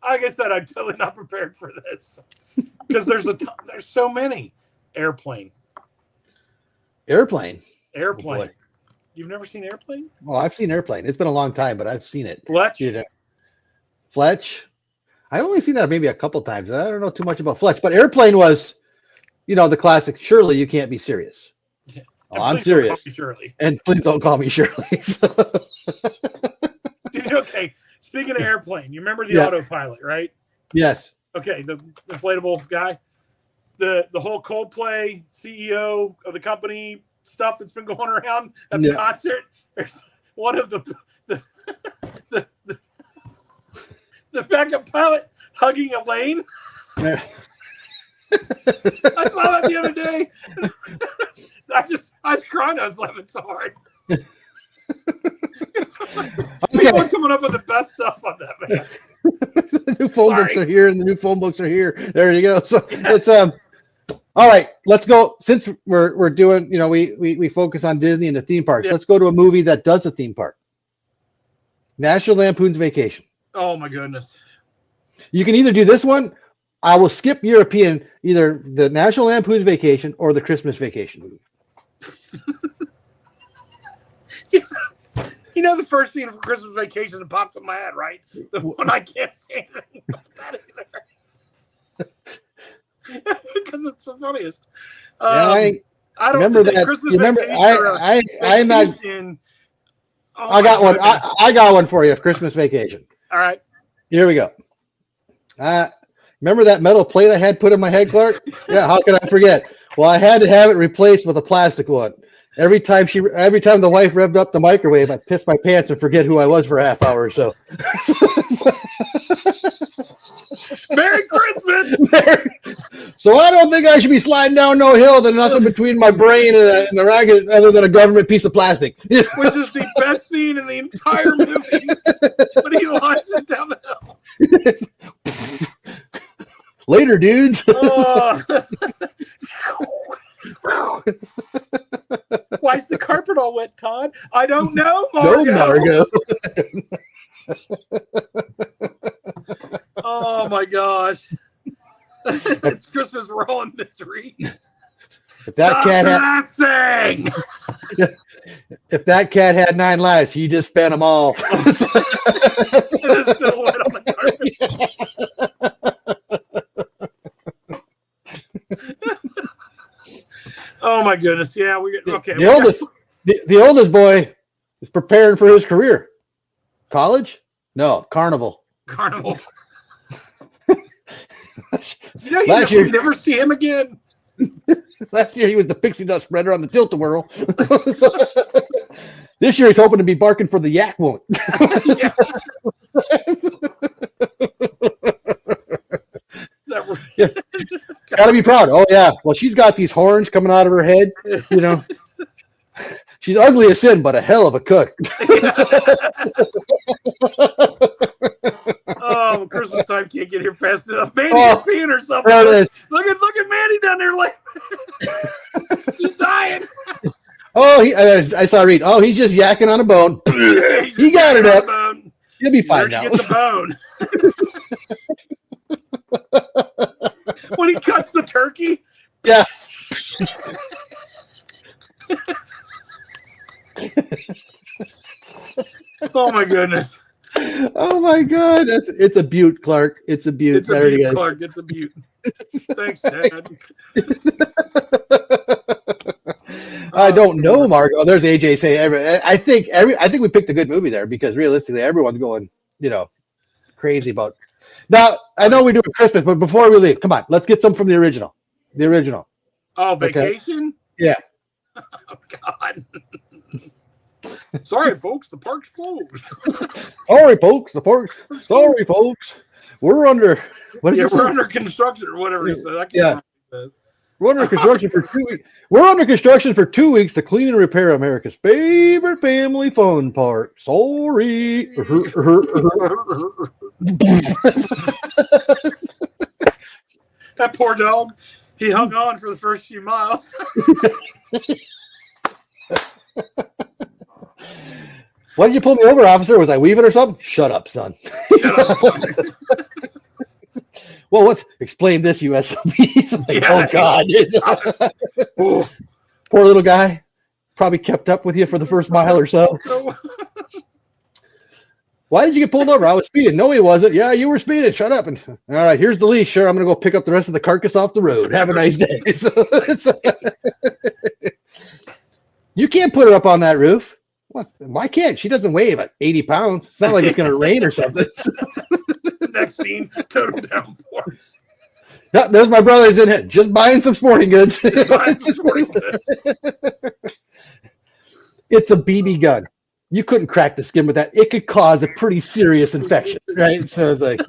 Like I said, I'm totally not prepared for this because there's so many. Airplane. Airplane. Oh, you've never seen Airplane? Well, I've seen Airplane. It's been a long time, but I've seen it. Fletch? Fletch? I've only seen that maybe a couple times. I don't know too much about Fletch, but Airplane was, the classic, Shirley, you can't be serious. Yeah. Oh, I'm serious. Don't call me Shirley. And please don't call me Shirley. Okay, speaking of Airplane, you remember the autopilot, right? Yes. Okay, the inflatable guy. The whole Coldplay CEO of the company stuff that's been going around at the concert. There's one of the backup pilot hugging Elaine. I saw that the other day. I was crying. I was laughing so hard. People are coming up with the best stuff on that, man. The new phone books are here, and the new phone books are here. There you go. So it's all right. Let's go. Since we're doing, we focus on Disney and the theme parks. Yeah. Let's go to a movie that does a theme park. National Lampoon's Vacation. Oh my goodness. You can either do this one. I will skip European, either the National Lampoon's Vacation or the Christmas Vacation movie. You know the first scene from Christmas Vacation that pops in my head, right? The one I can't say anything about that either. Because it's the funniest. I don't remember that. Christmas You remember? I'm not. Vacation. Oh I got one. goodness. I got one for you. Christmas Vacation. All right. Here we go. Remember that metal plate I had put in my head, Clark? Yeah. How can I forget? Well, I had to have it replaced with a plastic one. Every time the wife revved up the microwave, I pissed my pants and forget who I was for a half hour or so. Merry Christmas! So I don't think I should be sliding down no hill. There's nothing between my brain and the racket other than a government piece of plastic. Which is the best scene in the entire movie. When he launches down the hill. Later, dudes. Why is the carpet all wet, Todd? I don't know, Margo. No, Margo. Oh my gosh. It's Christmas, we're all in misery. If that cat had 9 lives, he just spent them all. It's still wet on the carpet. Oh my goodness! Yeah, we get okay. The oldest boy is preparing for his career. College? No, carnival. Carnival. You never see him again. Last year he was the pixie dust spreader on the tilt-a-whirl. This year he's hoping to be barking for the yak woman. Yeah. Gotta be proud. Oh yeah. Well, she's got these horns coming out of her head. You know, she's ugly as sin, but a hell of a cook. Oh, Christmas time can't get here fast enough. Mandy's peeing herself. Look at Mandy down there, like she's dying. Oh, I saw Reed. Oh, he's just yakking on a bone. He got it up. He'll be fine now. Get the bone. When he cuts the turkey. Yeah. Oh my goodness. Oh my God. It's a beaut, Clark. It's a beaut. It's a beaut, Clark. It's a beaut. Thanks, Dad. I don't know, Margo. There's AJ saying I think we picked a good movie there because realistically everyone's going, crazy about. Now I know we do it Christmas, but before we leave, come on, let's get some from the original. The original. Oh, Vacation? Okay. Yeah. Oh God. Sorry, folks, the park's closed. Sorry, folks, Sorry, folks. We're under. We're under construction or whatever he says. I can't remember what he says. We're under construction for 2 weeks. We're under construction for 2 weeks to clean and repair America's favorite family fun park. Sorry. That poor dog. He hung on for the first few miles. Why did you pull me over, officer? Was I weaving or something? Shut up, son. Well, explain this, USOB. Like, oh God. Poor little guy. Probably kept up with you for the first mile or so. Why did you get pulled over? I was speeding. No, he wasn't. Yeah, you were speeding. Shut up. And all right, here's the leash. Sure, I'm going to go pick up the rest of the carcass off the road. Have a nice day. You can't put her up on that roof. Why can't? She doesn't weigh about 80 pounds. It's not like it's going to rain or something. Next scene, total downforce. Yeah, there's my brothers in it, just buying some sporting goods. It's a BB gun. You couldn't crack the skin with that. It could cause a pretty serious infection, right? So it's like,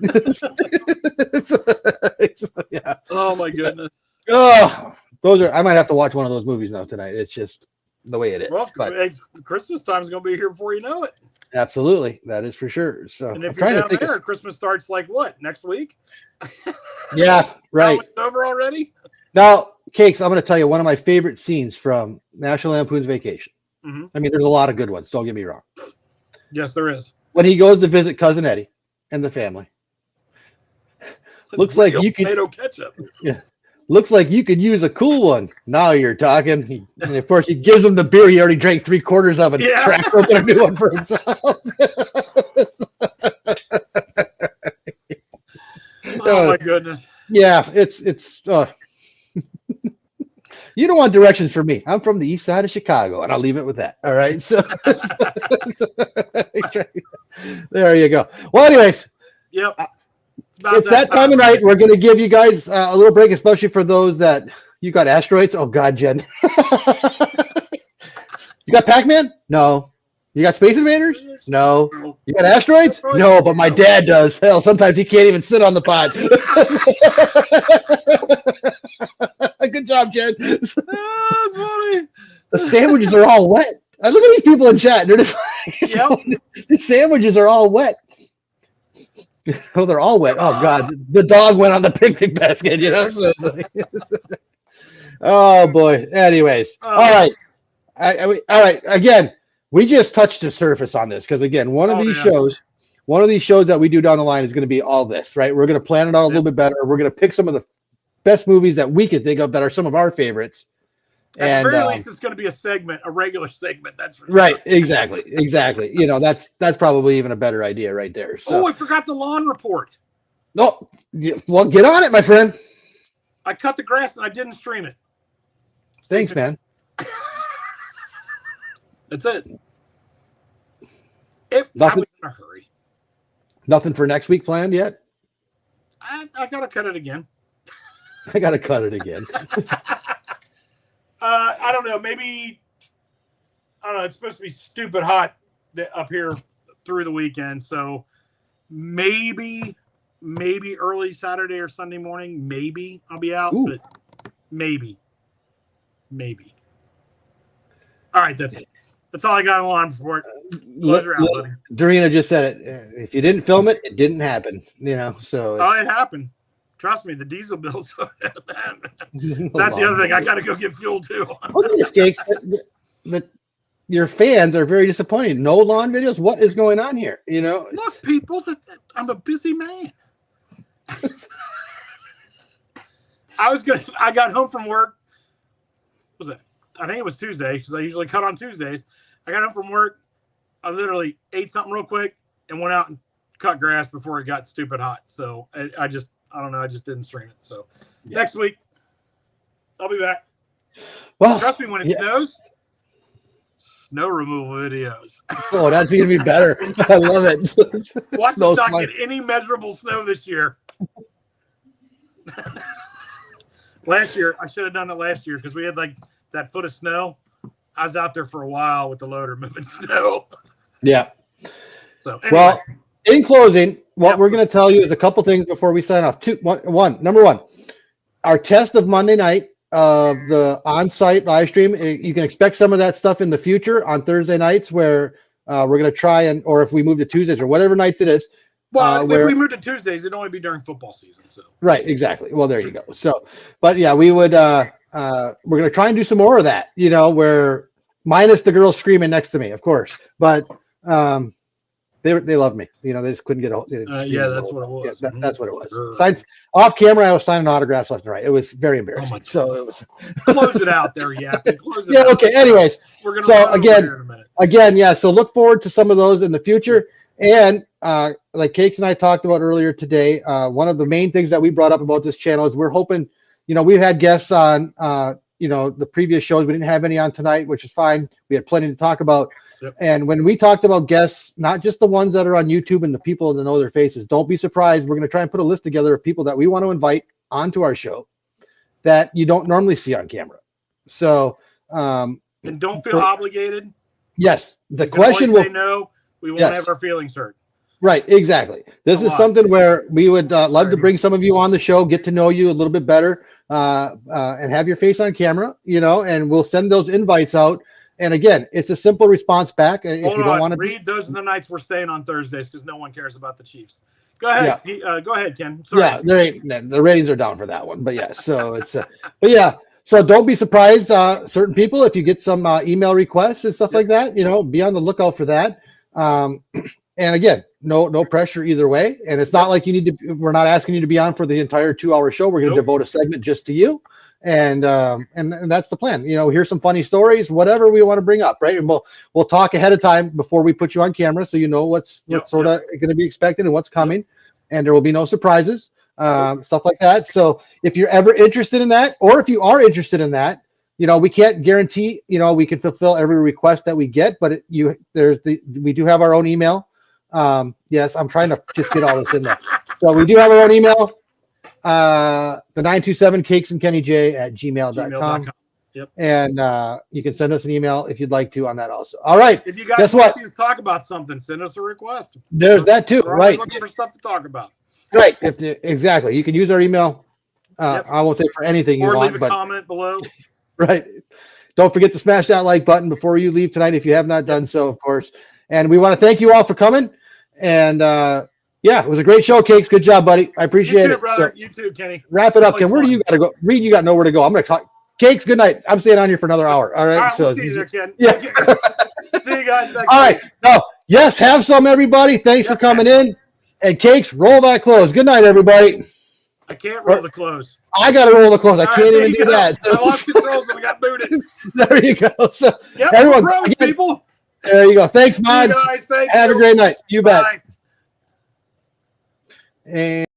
yeah. Oh my goodness. Oh, I might have to watch one of those movies now tonight. It's just the way it is. Well, Christmas time is going to be here before you know it. Absolutely, that is for sure. So, and if you're down there, Christmas starts like what, next week? Yeah, right. It's over already. Now, Cakes, I'm going to tell you one of my favorite scenes from National Lampoon's Vacation. Mm-hmm. I mean, there's a lot of good ones. Don't get me wrong. Yes, there is. When he goes to visit Cousin Eddie and the family, looks like you could. Tomato ketchup. Yeah, Looks like you could use a cool one. Now you're talking. And of course, he gives him the beer he already drank 3/4 of and cracked open a new one for himself. Oh my goodness. Yeah, it's you don't want directions from me. I'm from the east side of Chicago, and I'll leave it with that. All right. So there you go. Well, anyways. Yep. It's that time of night. We're going to give you guys a little break, especially for those that you got asteroids. Oh God, Jen. You got Pac-Man? No. You got Space Invaders? No. You got asteroids? No, but my dad does. Hell, sometimes he can't even sit on the pod. Good job, Jen. That's funny. The sandwiches are all wet. I look at these people in chat. They're just like, the sandwiches are all wet. Oh, they're all wet. Oh God, the dog went on the picnic basket. You know. So oh boy. Anyways, all right. All right. Again, we just touched the surface on this because again, one of these shows that we do down the line is going to be all this, right? We're going to plan it out a little bit better. We're going to pick some of the best movies that we can think of that are some of our favorites. At the very least, it's going to be a regular segment. That's for sure. Right. Exactly. You know, that's probably even a better idea right there. So. Oh, I forgot the lawn report. No, well, get on it, my friend. I cut the grass and I didn't stream it. Thanks, man. That's it. I was in a hurry. Nothing for next week planned yet? I got to cut it again. I got to cut it again. I don't know. Maybe, I don't know. It's supposed to be stupid hot up here through the weekend. So maybe early Saturday or Sunday morning, maybe I'll be out. Ooh. But maybe. All right. That's it. That's all I got on lawn report. Close her out, buddy. Dorina just said it. If you didn't film it, it didn't happen. You know, so. It happened. Trust me, the diesel bills. That's the other thing. I got to go get fuel too. Mistakes. Your fans are very disappointed. No lawn videos. What is going on here? You know. Look, people. I'm a busy man. I got home from work. What was it? I think it was Tuesday because I usually cut on Tuesdays. I got home from work. I literally ate something real quick and went out and cut grass before it got stupid hot. So I don't know. I just didn't stream it. So next week, I'll be back. Well, trust me, when it snows, snow removal videos. Oh, that's going to be better. I love it. Watch us not get any measurable snow this year. Last year, I should have done it last year because we had like that foot of snow. I was out there for a while with the loader moving snow. Yeah. So anyway. Well, in closing, what we're going to tell you is a couple things before we sign off. Number one, our test of Monday night of the on-site live stream. You can expect some of that stuff in the future on Thursday nights where we're going to try or if we move to Tuesdays or whatever nights it is. Well, if we move to Tuesdays, it'd only be during football season. So right, exactly. Well, there you go. So, but yeah, we would. We're going to try and do some more of that. You know, where minus the girls screaming next to me, of course, but. They loved me. You know, they just couldn't get a that's what it was. Yeah, that's what it was. Off camera, I was signing autographs left and right. It was very embarrassing. So it was. Close it out there, Yappy. Close it out. Okay. Anyways, we're gonna so again, yeah. So look forward to some of those in the future. And like Cakes and I talked about earlier today, one of the main things that we brought up about this channel is we're hoping. You know, we've had guests on. The previous shows. We didn't have any on tonight, which is fine. We had plenty to talk about. Yep. And when we talked about guests, not just the ones that are on YouTube and the people that know their faces, don't be surprised. We're going to try and put a list together of people that we want to invite onto our show that you don't normally see on camera. So, and don't feel obligated. Yes. The question will say no. We won't have our feelings hurt. Right. Exactly. This is something where we would love to bring some of you on the show, get to know you a little bit better, and have your face on camera, you know, and we'll send those invites out. And again, it's a simple response back. If you don't want to read, those are the nights we're staying on Thursdays because no one cares about the Chiefs. Go ahead. Yeah. Go ahead, Ken. Sorry. Yeah, the ratings are down for that one. But yeah, so it's but yeah, so don't be surprised, certain people, if you get some email requests and stuff like that, you know, be on the lookout for that. And again, No pressure either way. And it's not like we're not asking you to be on for the entire 2-hour show. We're going to devote a segment just to you. And that's the plan. Here's some funny stories, whatever we want to bring up, right? And we'll talk ahead of time before we put you on camera, so you know what's sort of going to be expected and what's coming, and there will be no surprises, stuff like that. So if you're ever interested in that, or if you are interested in that, we can't guarantee we can fulfill every request that we get, but we do have our own email. Yes, I'm trying to just get all this in there. So we do have our own email. The 927cakesandkennyj@gmail.com. Yep. And you can send us an email if you'd like to on that also. All right. If you guys want to talk about something, send us a request. There's that too. We're right. Looking for stuff to talk about. Right. Exactly. You can use our email. I won't take for anything you want. Or leave a comment below. Right. Don't forget to smash that like button before you leave tonight if you have not done so, of course. And we want to thank you all for coming. And yeah, it was a great show, Cakes. Good job, buddy. I appreciate it. Brother. You too, Kenny. Wrap it up, Ken. Where do you got to go? Reed, you got nowhere to go. I'm going to talk. Cakes, good night. I'm staying on here for another hour. All right. All right, we'll see you there, Ken. Yeah. See you guys next All right. week. No. Yes, have some, everybody. Thanks for coming in. And Cakes, roll that close. Good night, everybody. I can't roll the close. I got to roll the close. I can't even do that. I lost control, so we got booted. There you go. So, everyone, pros, people. There you go. Thanks, Mods. Have a great night. You bet. And